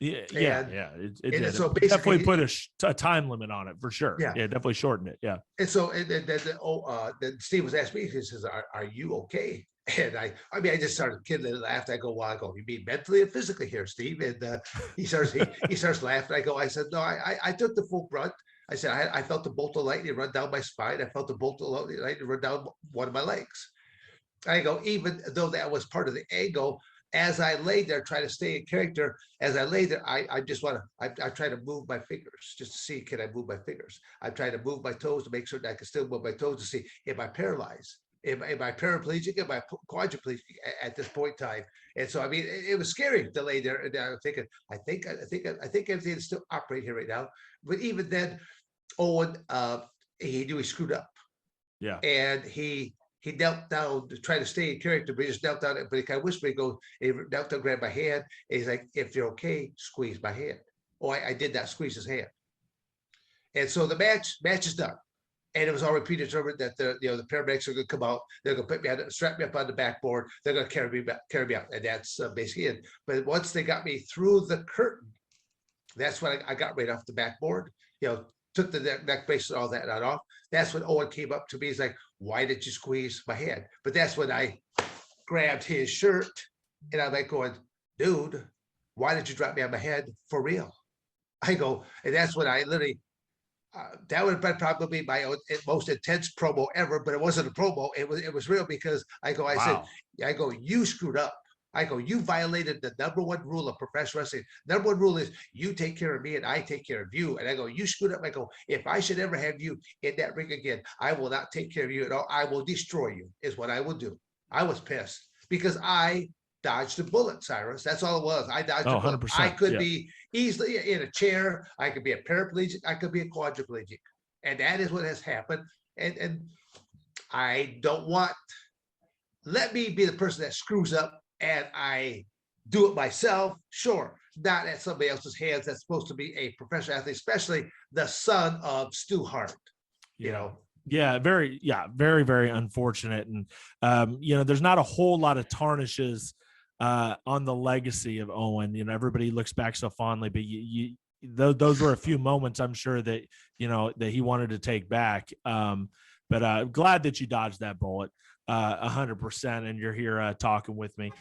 It did. So It definitely put a time limit on it for sure. Yeah, definitely shortened it. Yeah. And so then Steve was asking me, he says, are you okay? And I just started kidding and laughed. I go, you mean mentally and physically here, Steve? And he starts laughing. I said, no, I took the full brunt. I said, I felt the bolt of lightning run down my spine. I felt the bolt of lightning run down one of my legs. I go, even though that was part of the angle, as I lay there trying to stay in character, as I lay there, I try to move my fingers just to see, can I move my fingers? I'm trying to move my toes to make sure that I can still move my toes to see, am I paralyzed? Am I paraplegic? Am I quadriplegic at this point in time? And so, I mean, it was scary to lay there. And I was thinking, I think everything is still operating here right now. But even then, Owen, he knew he screwed up. Yeah. And he knelt down to try to stay in character, but he just knelt down. But he kind of whispered, he knelt down, grabbed my hand. And he's like, if you're okay, squeeze my hand. Oh, I did that, squeeze his hand. And so the match is done. And it was already predetermined that the paramedics are going to come out. They're going to put me on, strap me up on the backboard. They're going to carry me out, and that's basically it. But once they got me through the curtain, that's when I got right off the backboard. Took the neck brace and all that off. That's when Owen came up to me. He's like, "Why did you squeeze my hand?" But that's when I grabbed his shirt, and I'm like going, "Dude, why did you drop me on my head for real?" I go, and that's when I literally. That would have been probably my most intense promo ever, but it wasn't a promo. It was real because I said, you screwed up. I go, you violated the number one rule of professional wrestling. Number one rule is you take care of me and I take care of you. And I go, you screwed up. I go, if I should ever have you in that ring again, I will not take care of you at all. I will destroy you is what I will do. I was pissed because I dodged a bullet, Cyrus. That's all it was. I dodged a bullet. 100%, I could be easily in a chair. I could be a paraplegic. I could be a quadriplegic. And that is what has happened. And I don't want, let me be the person that screws up and I do it myself. Sure, not at somebody else's hands. That's supposed to be a professional athlete, especially the son of Stu Hart, Yeah, very, very unfortunate. And, there's not a whole lot of tarnishes on the legacy of Owen. Everybody looks back so fondly, but those were a few moments I'm sure that, that he wanted to take back. But glad that you dodged that bullet 100% and you're here talking with me.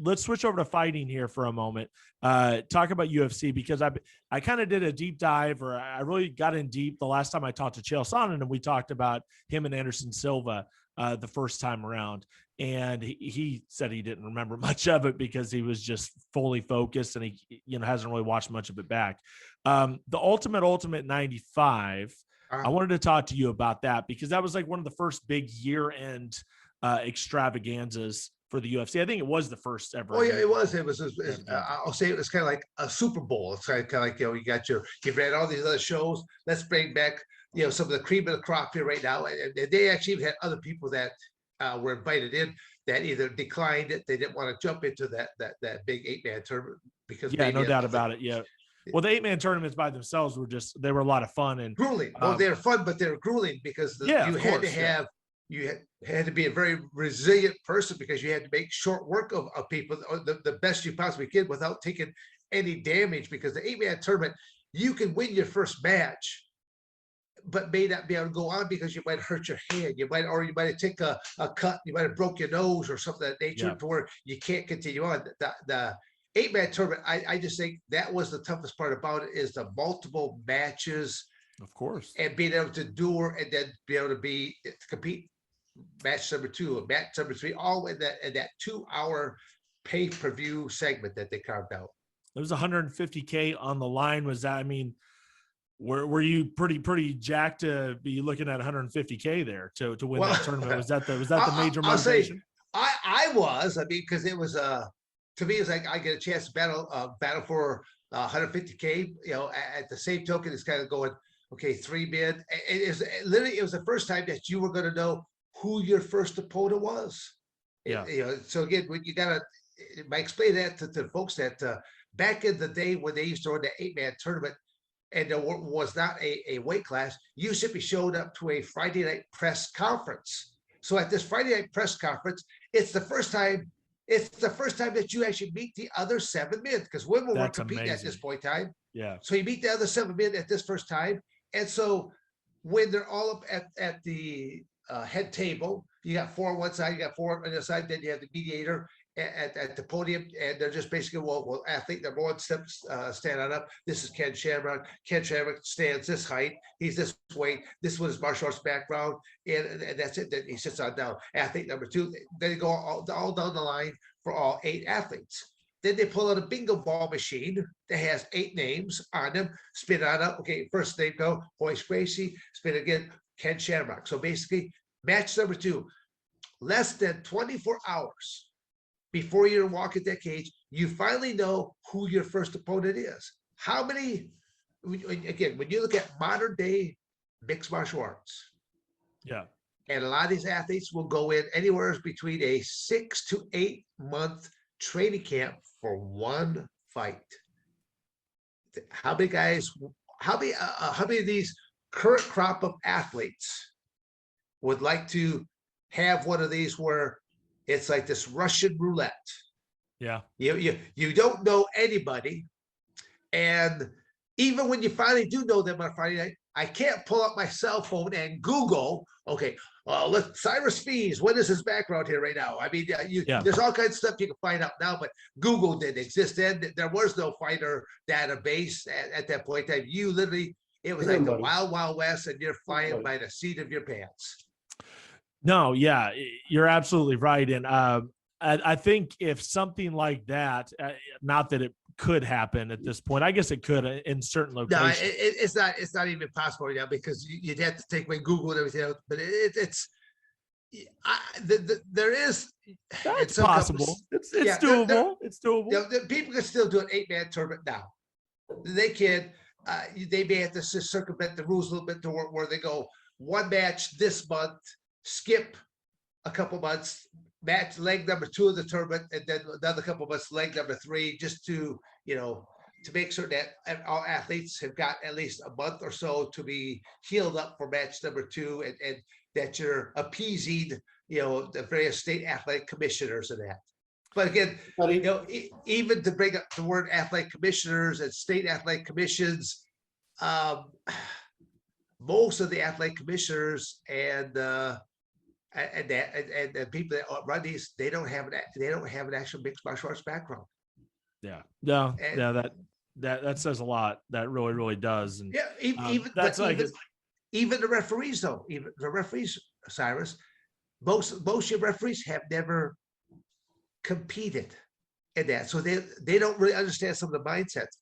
Let's switch over to fighting here for a moment. Talk about UFC because I kind of did a deep dive, or I really got in deep the last time I talked to Chael Sonnen, and we talked about him and Anderson Silva the first time around. And he said he didn't remember much of it because he was just fully focused and he hasn't really watched much of it back. The Ultimate 95. I wanted to talk to you about that because that was like one of the first big year-end extravaganzas for the UFC. I think it was the first ever. Oh yeah, it was. I'll say it was kind of like a Super Bowl. It's kind of like you've read all these other shows. Let's bring back some of the cream of the crop here right now. And they actually even had other people that were invited in that either declined it. They didn't want to jump into that big 8-man tournament because no doubt about it. Yeah. Well, the 8-man tournaments by themselves they were a lot of fun and grueling. Well, they're fun, but they're grueling because you had to have you had to be a very resilient person because you had to make short work of people the best you possibly could without taking any damage. Because the 8-man tournament, you can win your first match, but may not be able to go on because you might hurt your hand. You might have taken a cut. You might have broke your nose or something of that nature to where you can't continue on. The 8-man tournament, I just think that was the toughest part about it is the multiple matches, of course, and being able to endure and then be able to compete match number 2 and match number 3, all in that 2-hour pay-per-view segment that they carved out. There was 150K on the line. Was that, I mean, were you pretty jacked to be looking at 150K there to win that tournament? Was that the major motivation? I was. I mean, because it was to me, it's like I get a chance to battle for 150K. You know, at the same token, it's kind of going, okay, 3 men. It was the first time that you were going to know who your first opponent was. Yeah. You know, so again, when you gotta, I explain that to the folks that back in the day when they used to run the 8-man tournament, and there was not a weight class, you simply showed up to a Friday night press conference. So at this Friday night press conference, it's the first time that you actually meet the other 7 men, because women were competing at this point in time. Yeah. So you meet the other 7 men at this first time. And so when they're all up at the head table, you got 4 on one side, you got 4 on the other side, then you have the mediator at the podium, and they're just basically, well, athlete number 1 steps, stand on up. This is Ken Shamrock. Ken Shamrock stands this height. He's this weight. This was his martial arts background, and that's it. Then he sits on down. Athlete number 2. Then they go all down the line for all 8 athletes. Then they pull out a bingo ball machine that has 8 names on them. Spin on up. Okay, first name go Hoist Gracie. Spin again, Ken Shamrock. So basically, match number 2, less than 24 hours before you walk in that cage, you finally know who your first opponent is. How many, again, when you look at modern day mixed martial arts, and a lot of these athletes will go in anywhere between a 6 to 8 month training camp for one fight. How many guys, how many of these current crop of athletes would like to have one of these where it's like this Russian roulette? Yeah. You don't know anybody. And even when you finally do know them on Friday night, I can't pull up my cell phone and Google, okay, Cyrus Fees, what is his background here right now? I mean, there's all kinds of stuff you can find out now, but Google didn't exist then. There was no fighter database at that point in time. You literally, it was like the wild, wild west, and you're flying by the seat of your pants. No, yeah, you're absolutely right. And I think if something like that, not that it could happen at this point, I guess it could in certain locations. No, it's not even possible right now because you'd have to take away Google and everything else. But there is. That's possible. It's doable. It's doable. You know, people can still do an 8-man tournament now. They can. They may have to circumvent the rules a little bit to where they go 1 match this month, skip a couple months, match leg number 2 of the tournament, and then another couple months, leg number 3, just to, to make sure that all athletes have got at least a month or so to be healed up for match number 2, and that you're appeasing, the various state athletic commissioners and that. But again, even to bring up the word athletic commissioners and state athletic commissions, most of the athletic commissioners and people that run these, they don't have an actual mixed martial arts background. Yeah, no, that says a lot. That really, really does. And even the referees, though, even the referees, Cyrus, most of your referees have never competed in that, so they don't really understand some of the mindsets.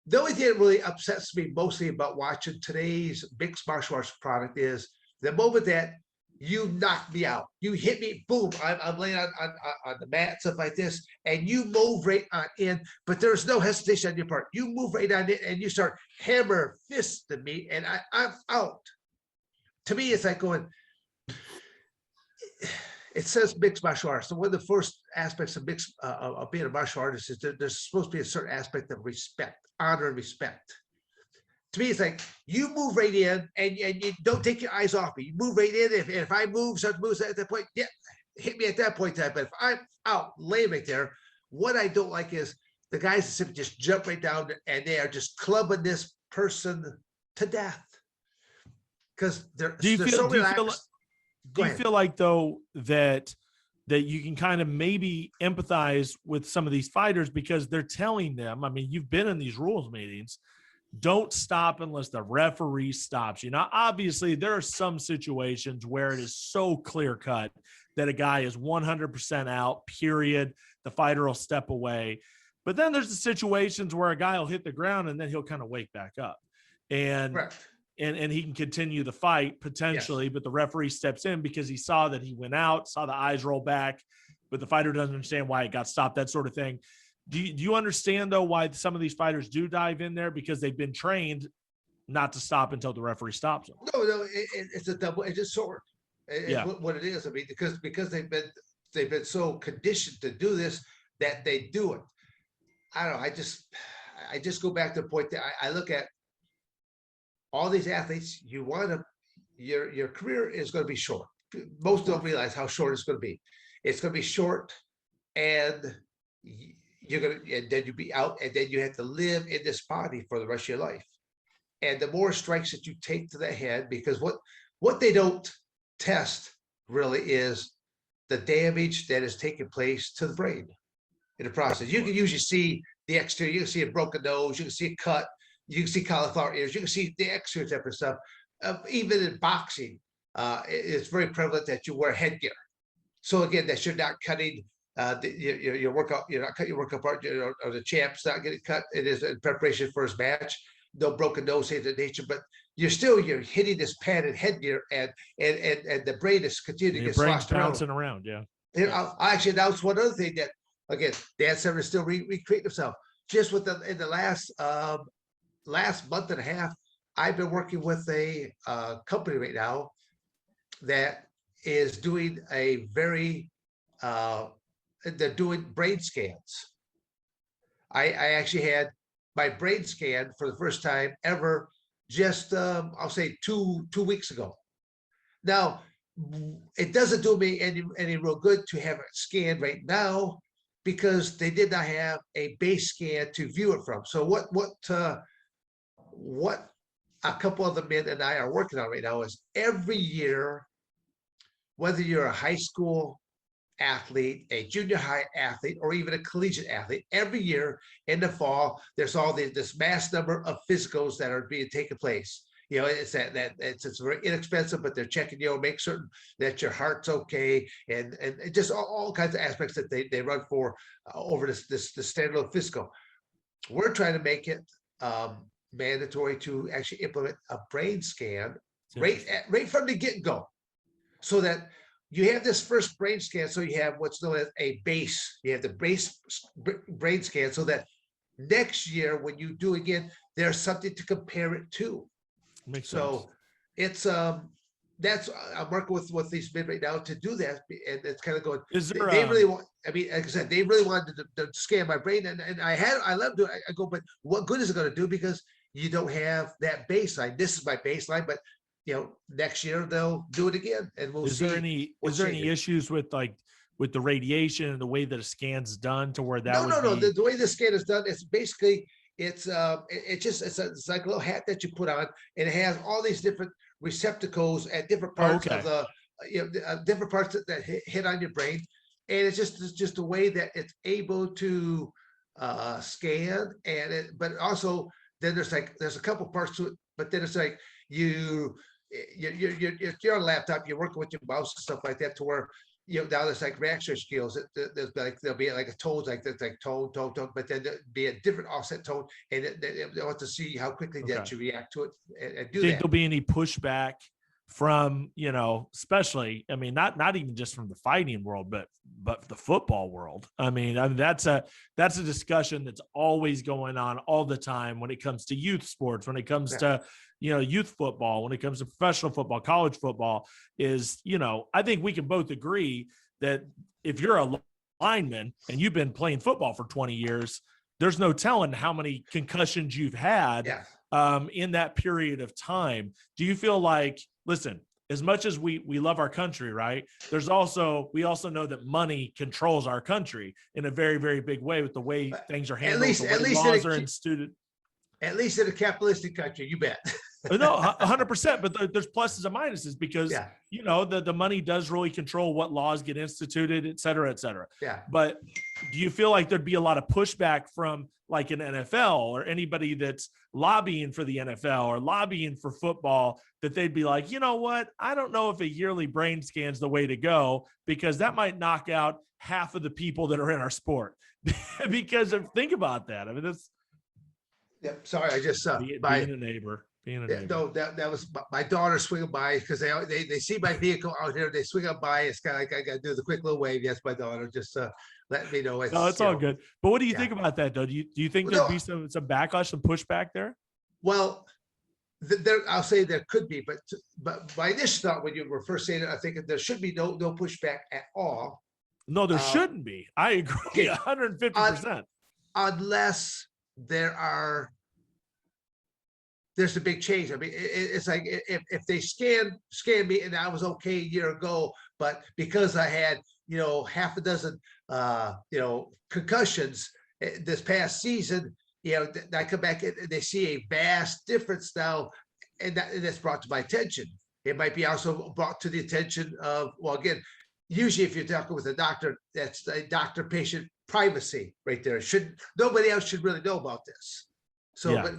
The only thing that really upsets me mostly about watching today's mixed martial arts product is the moment that you knock me out, you hit me, boom, I'm laying on the mat, stuff like this, and you move right on in, but there's no hesitation on your part. You move right on in and you start hammer fisting me, and I'm out. To me, it's like going, it says mixed martial arts. So one of the first aspects of mixed of being a martial artist is there's supposed to be a certain aspect of respect, honor, and respect. To me, it's like you move right in and you don't take your eyes off me. You move right in. If I move, start to move at that point, yeah, hit me at that point in time. But if I'm out, lay right there, what I don't like is the guys that simply just jump right down and they are just clubbing this person to death because they're so relaxed. Do you feel like though that you can kind of maybe empathize with some of these fighters because they're telling them, I mean, you've been in these rules meetings, don't stop unless the referee stops you. Now, obviously, there are some situations where it is so clear cut that a guy is 100% out, period. The fighter will step away. But then there's the situations where a guy will hit the ground and then he'll kind of wake back up. And Correct. and he can continue the fight potentially, yes. But the referee steps in because he saw that he went out, saw the eyes roll back, but the fighter doesn't understand why it got stopped, that sort of thing. Do you understand, though, why some of these fighters do dive in there? Because they've been trained not to stop until the referee stops them. No, it's a double-edged sword. It's what it is. I mean, because they've been so conditioned to do this that they do it. I don't know. I just go back to the point that I look at all these athletes. You want to, your career is going to be short. Most don't realize how short it's going to be. It's going to be short, and and then you be out, and then you have to live in this body for the rest of your life. And the more strikes that you take to the head, because what they don't test really is the damage that is taking place to the brain in the process. You can usually see the exterior, you can see a broken nose, you can see a cut, you can see cauliflower ears, you can see the exterior type of stuff. Even in boxing, it's very prevalent that you wear headgear. So again, that you're not cutting your workout, you're not cutting your workout part, or the champ's not getting cut. It is in preparation for his match. No broken nose, things of nature, but you're hitting this padded headgear, and the brain is continuing to get sloshed bouncing around. Yeah. I actually announced one other thing that, again, Dan Severn is still recreating himself. Just in the last month and a half, I've been working with a company right now that is doing a very they're doing brain scans. I actually had my brain scan for the first time ever, just I'll say two weeks ago. Now, it doesn't do me any real good to have it scanned right now because they did not have a base scan to view it from. So what a couple of the men and I are working on right now is every year, whether you're a high school athlete, a junior high athlete, or even a collegiate athlete, every year in the fall, there's all this mass number of physicals that are being taken place. You know, it's it's very inexpensive, but they're checking, make certain that your heart's okay, and just all kinds of aspects that they run for over this standalone physical. We're trying to make it mandatory to actually implement a brain scan right from the get-go, so that you have this first brain scan. So you have what's known as a base. You have the base brain scan, so that next year when you do again, there's something to compare it to. Makes sense. It's that's I'm working with these men right now to do that, and it's kind of going. Is there, they really want? I mean, like I said, they really wanted to scan my brain, and I love doing it. I go, but what good is it going to do? Because you don't have that baseline. This is my baseline, but next year they'll do it again, and we'll see. Is there any issues with the radiation and the way that a scan's done to where that? No. The way the scan is done, it's basically it's like a little hat that you put on, and it has all these different receptacles at different parts of the different parts that hit on your brain, and it's just a way that it's able to scan, but also then there's a couple parts to it, but then it's like you're on a laptop, you're working with your mouse and stuff like that, to where now there's like reaction skills. There'll be like a tone, like tone, but then there'll be a different offset tone, and they want to see how quickly that you react to it and do that. Think there'll be any pushback from especially, I mean, not even just from the fighting world, but the football world. I mean that's a discussion that's always going on all the time when it comes to youth sports, when it comes to youth football, when it comes to professional football, college football, is I think we can both agree that if you're a lineman and you've been playing football for 20 years, there's no telling how many concussions you've had in that period of time. Do you feel like, listen, as much as we love our country, right? We also know that money controls our country in a very, very big way with the way things are handled, the way laws are instituted. At least in a capitalistic country, you bet. No, 100%. But there's pluses and minuses because, the money does really control what laws get instituted, et cetera, et cetera. Yeah. But do you feel like there'd be a lot of pushback from like an NFL or anybody that's lobbying for the NFL or lobbying for football, that they'd be like, you know what? I don't know if a yearly brain scan's the way to go, because that might knock out half of the people that are in our sport. Because think about that. I mean, that's. Yep. Sorry, I just being a neighbor. No, that was my daughter swinging by, because they see my vehicle out here. They swing up by. It's kind of like I got to do the quick little wave. Yes, my daughter just let me know. No, it's all good. But what do you think about that, though? Do you think there'd be some backlash, some pushback there? Well, I'll say there could be, but my initial thought when you were first saying it, I think there should be no pushback at all. No, there shouldn't be. I agree 150%. Unless there's a big change. I mean, it's like if they scanned me and I was okay a year ago, but because I had, half a dozen, concussions this past season, I come back and they see a vast difference now, and that's brought to my attention. It might be also brought to the attention of, well, again, usually if you're talking with a doctor, that's a doctor-patient privacy right there. Nobody else should really know about this. So, but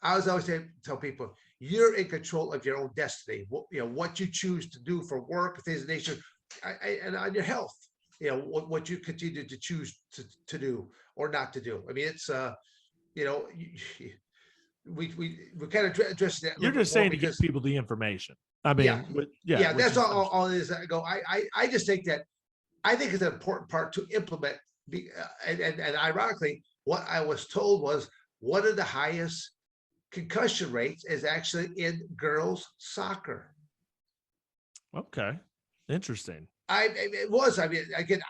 I was always tell people, you're in control of your own destiny. What you choose to do for work, things of nature, and on your health. What you continue to choose to do or not to do. I mean, it's we kind of address that. You're just saying to give people the information. I mean, that's all it is. I just think that it's an important part to implement. And ironically, what I was told was one of the highest concussion rates is actually in girls soccer. Okay, interesting. It was. I mean, again,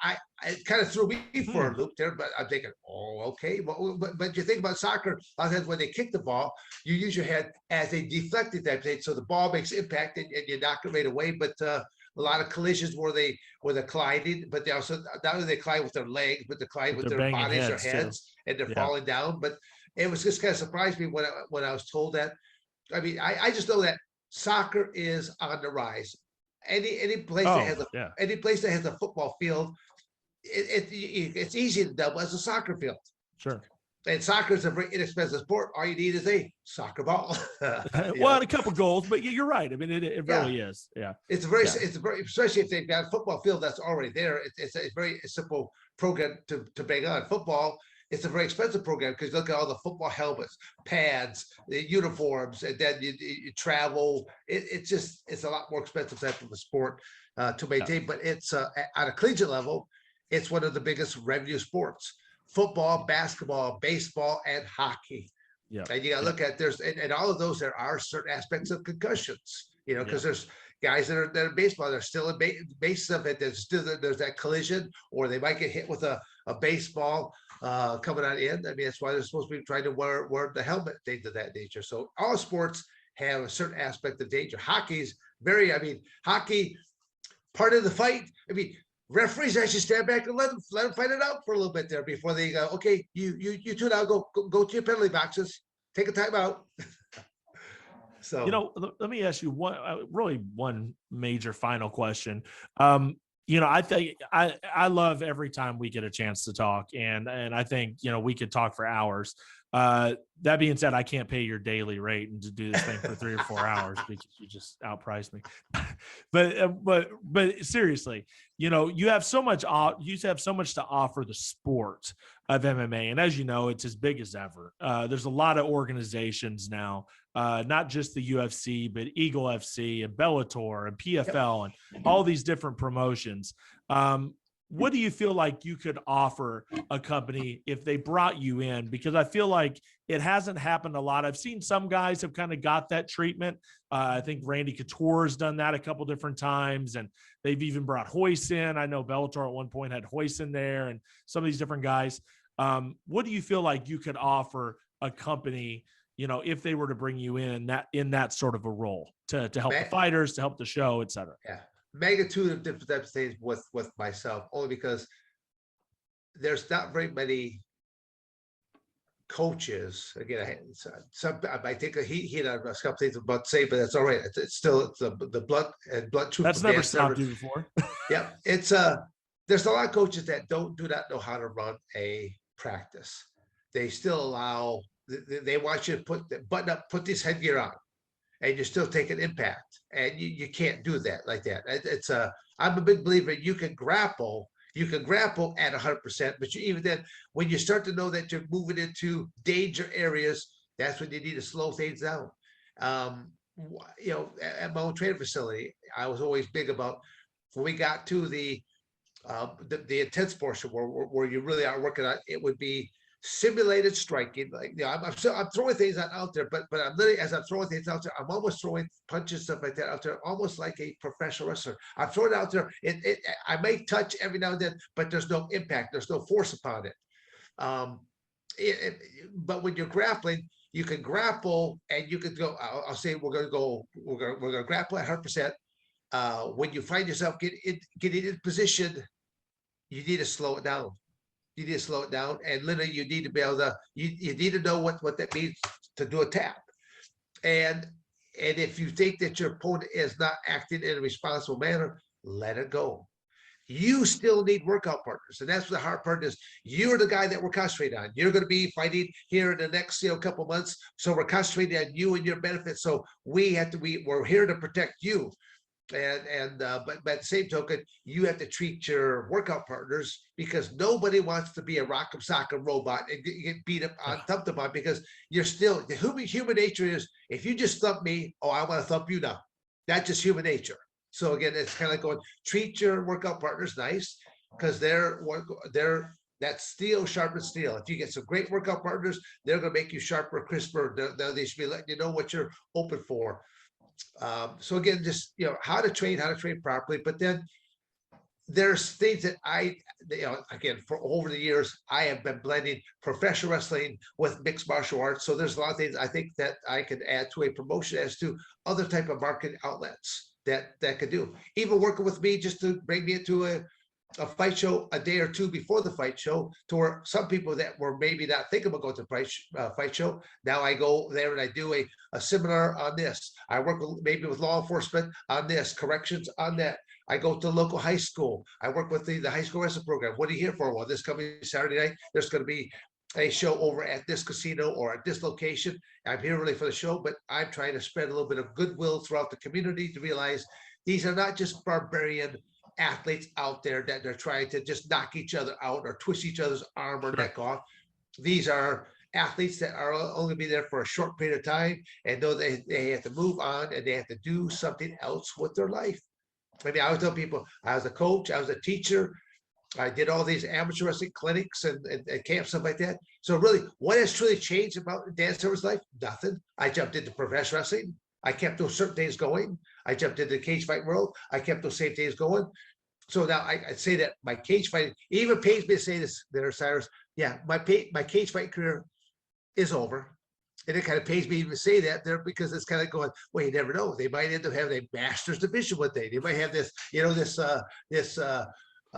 it kind of threw me for a loop there, but I'm thinking, okay. But you think about soccer, a lot of times when they kick the ball, you use your head as a deflecting type thing, so the ball makes impact and you knock it right away. But a lot of collisions where they're colliding, but they also not only they collide with their legs, but they collide with their bodies or heads, and they're falling down. But it was just kind of surprised me when I was told that. I mean, I just know that soccer is on the rise. Any place that has a football field, it's easy to double as a soccer field. Sure. And soccer is a very inexpensive sport. All you need is a soccer ball. And a couple goals, but you're right. I mean, it really is. Yeah. It's a very, especially if they've got a football field that's already there. It's a very simple program to bring on. Football, it's a very expensive program because look at all the football helmets, pads, the uniforms, and then you travel. It's a lot more expensive type of a sport to maintain. But it's at a collegiate level, it's one of the biggest revenue sports. Football, basketball, baseball, and hockey. Yeah. And you got to look at and all of those, there are certain aspects of concussions, because there's guys that are baseball, they're still in basis of it. There's that collision, or they might get hit with a baseball coming on in. I mean, that's why they're supposed to be trying to wear the helmet, things of that nature. So all sports have a certain aspect of danger. Hockey, part of the fight. I mean, referees actually stand back and let them fight it out for a little bit there before they go, okay, you two now go to your penalty boxes, take a timeout. So let me ask you one major final question. I think I love every time we get a chance to talk, and I think we could talk for hours. That being said, I can't pay your daily rate and to do this thing for 3 or 4 hours because you just outpriced me. but seriously, you have so much to offer the sport of MMA, and as you know, it's as big as ever. There's a lot of organizations now, not just the UFC, but Eagle FC and Bellator and PFL and all these different promotions. what do you feel like you could offer a company if they brought you in? Because I feel like it hasn't happened a lot. I've seen some guys have kind of got that treatment. I think Randy Couture's done that a couple different times, and they've even brought Hoist in. I know Bellator at one point had Hoist in there, and some of these different guys. What do you feel like you could offer a company, if they were to bring you in that sort of a role to help the fighters, to help the show, et cetera? Yeah, magnitude of different types of things with myself, only because there's not very many coaches. Again, I think he had a couple things about to say, but that's all right. It's still the blunt truth. That's never stopped you before. Yeah, it's there's a lot of coaches that do not know how to run a practice. They still allow. They want you to button up, put this headgear on, and you still take an impact, and you can't do that like that. It's I'm a big believer you can grapple at 100%, but even then, when you start to know that you're moving into danger areas, that's when you need to slow things down. At my own training facility, I was always big about when we got to the intense portion where you really are working on, it would be simulated striking. Like, I'm throwing things out there, but I'm literally, as I'm throwing things out there, I'm almost throwing punches, stuff like that out there, almost like a professional wrestler. I'm throwing it out there. I may touch every now and then, but there's no impact. There's no force upon it. But when you're grappling, you can grapple, and you can go. I'll say we're gonna grapple at 100%. When you find yourself getting in position, you need to slow it down. You need to slow it down, and literally you need to be able to, you need to know what that means to do a tap. And if you think that your opponent is not acting in a responsible manner, let it go. You still need workout partners, and that's what the hard part is. You're the guy that we're concentrating on. You're going to be fighting here in the next couple months, so we're concentrating on you and your benefits. So we're here to protect you. But by the same token, you have to treat your workout partners, because nobody wants to be a rock'em sock'em robot and get beat up on, thumped upon, because you're still, the human nature is, if you just thump me, oh, I want to thump you now. That's just human nature. So again, it's kind of like going, treat your workout partners nice, because they're that steel sharpens steel. If you get some great workout partners, they're going to make you sharper, crisper. They should be letting you know what you're open for. So again, just how to train properly. But then there's things that again, for over the years, I have been blending professional wrestling with mixed martial arts. So there's a lot of things I think that I could add to a promotion as to other type of marketing outlets that could do. Even working with me just to bring me into a fight show a day or two before the fight show, to where some people that were maybe not thinking about going to the fight show, now I go there and I do a seminar on this. I work maybe with law enforcement on this, corrections on that. I go to the local high school. I work with the high school wrestling program. What are you here for? Well, this coming Saturday night, there's going to be a show over at this casino or at this location. I'm here really for the show, but I'm trying to spread a little bit of goodwill throughout the community to realize these are not just barbarian athletes out there that they're trying to just knock each other out or twist each other's arm or neck off. These are athletes that are only be there for a short period of time, and know they have to move on and they have to do something else with their life. I mean, I always tell people, I was a coach, I was a teacher, I did all these amateur wrestling clinics and camps, stuff like that. So really, what has truly changed about Dan Severn's life? Nothing. I jumped into professional wrestling. I kept those certain days going. I jumped into the cage fight world. I kept those same days going. So now I'd say that my cage fighting, even pays me to say this there, Cyrus. Yeah, my cage fight career is over. And it kind of pays me to even say that there, because it's kind of going, well, you never know. They might end up having a master's division one day. They might have this,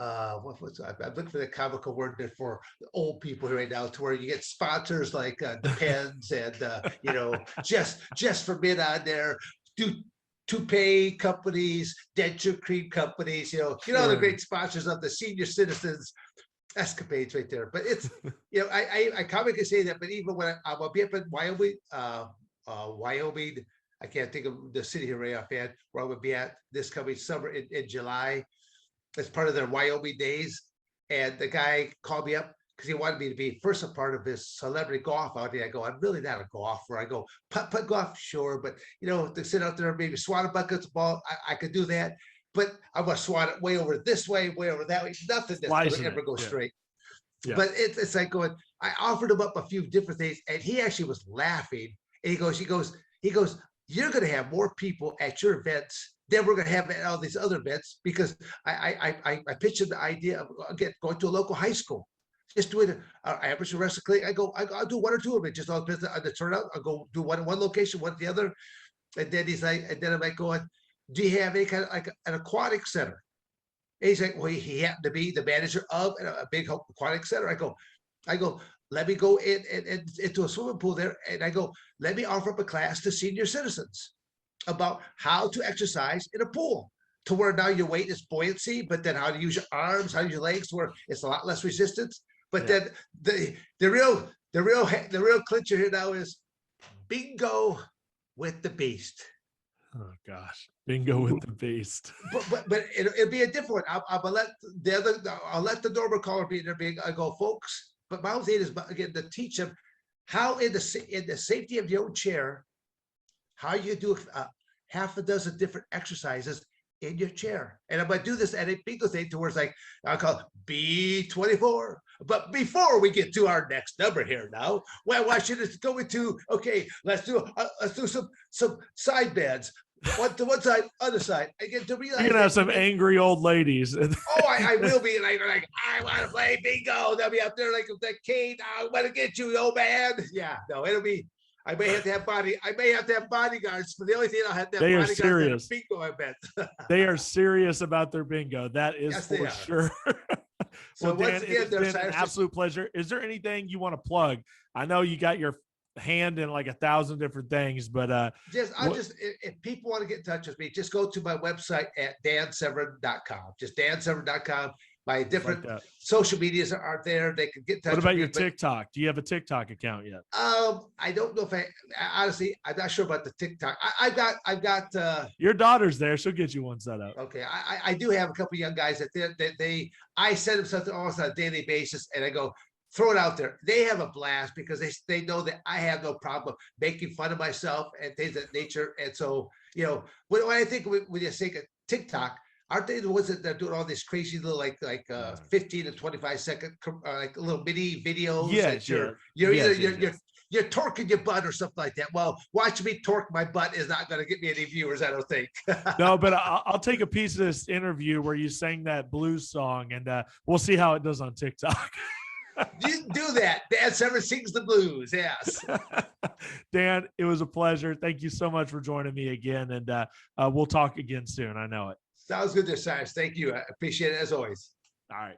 I'm looking for the comical word there for old people here right now, to where you get sponsors like Depends and just for men on there, toupee companies, denture cream companies, the great sponsors of the senior citizens escapades right there. But it's I comically say that, but even when I'll be up in Wyoming, I can't think of the city here right offhand, where I'm gonna be at this coming summer in July. As part of their Wyoming days, and the guy called me up because he wanted me to be first a part of his celebrity golf outing. I go, I'm really not a golfer. I go, putt golf, sure, but to sit out there and maybe swat a bucket at the ball, I could do that. but I'm gonna swat it way over this way, way over that way. Nothing that's Slicing gonna ever it. go Yeah. straight. Yeah. But it's like going, I offered him up a few different things, and he actually was laughing. And he goes, you're gonna have more people at your events than we're gonna have at all these other events, because I pitched him the idea of, again, going to a local high school, just doing an amateur wrestling clinic. I'll do one or two of it, just all depends on the turnout. I'll go do one location, one at the other. And then he's like, and then I'm like going, do you have any kind of like an aquatic center? And he's like, well, he happened to be the manager of a big aquatic center. I go, let me go into a swimming pool there. And I go, let me offer up a class to senior citizens about how to exercise in a pool, to where now your weight is buoyancy, but then how to use your arms, how to use your legs, where it's a lot less resistance. But Yeah. then the real clincher here now is bingo with the beast. Oh gosh, bingo with the beast. But it'll be a different one. I'll let the normal caller be there. I go, folks. But my whole thing is, again, to teach them how in the safety of your own chair, how you do half a dozen different exercises in your chair. And I'm gonna do this at a bingo thing to where it's like, I call it B24. But before we get to our next number here now, well, why should it go into, okay, let's do some side beds. One to one side, other side. I get to realize You're gonna have some angry old ladies. Oh, I will be like I want to play bingo. They'll be up there like with that cane. I want to get you, old man. Yeah, no, it'll be. I may have to have bodyguards, but the only thing I'll have to have They are bodyguards serious. at a bingo event. They are serious about their bingo. That is Yes, they for are. sure. So Well, Dan, once again, it's there's been an absolute pleasure. Is there anything you want to plug? I know you got your hand in like 1,000 different things, but if people want to get in touch with me, just go to my website at dansevern.com. Just dansevern.com. My different social medias are there. They can get in touch. What about with your me, but, TikTok? Do you have a TikTok account yet? I don't know if honestly, I'm not sure about the TikTok. I've got Your daughter's there. She'll get you one set up. okay. I do have a couple of young guys I send them something almost on a daily basis, and I go, throw it out there. They have a blast because they know that I have no problem making fun of myself and things of that nature. And so, when I think when you say TikTok, aren't they the ones that are doing all these crazy little like 15 to 25 second like little mini videos? Yes, You're torquing your butt or something like that. Well, watch me torque my butt is not going to get me any viewers, I don't think. No, but I'll take a piece of this interview where you sang that blues song, and we'll see how it does on TikTok. You do that. Dan Severn sings the blues. Yes. Dan, it was a pleasure. Thank you so much for joining me again, and we'll talk again soon. I know it. Sounds good there, Cyrus. Thank you. I appreciate it as always. All right.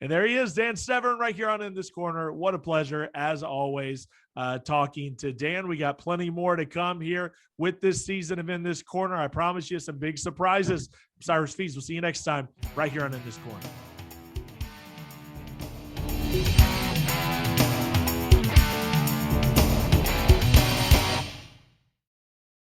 And there he is, Dan Severn, right here on In This Corner. What a pleasure, as always, talking to Dan. We got plenty more to come here with this season of In This Corner. I promise you some big surprises. Cyrus Fees. We'll see you next time right here on In This Corner.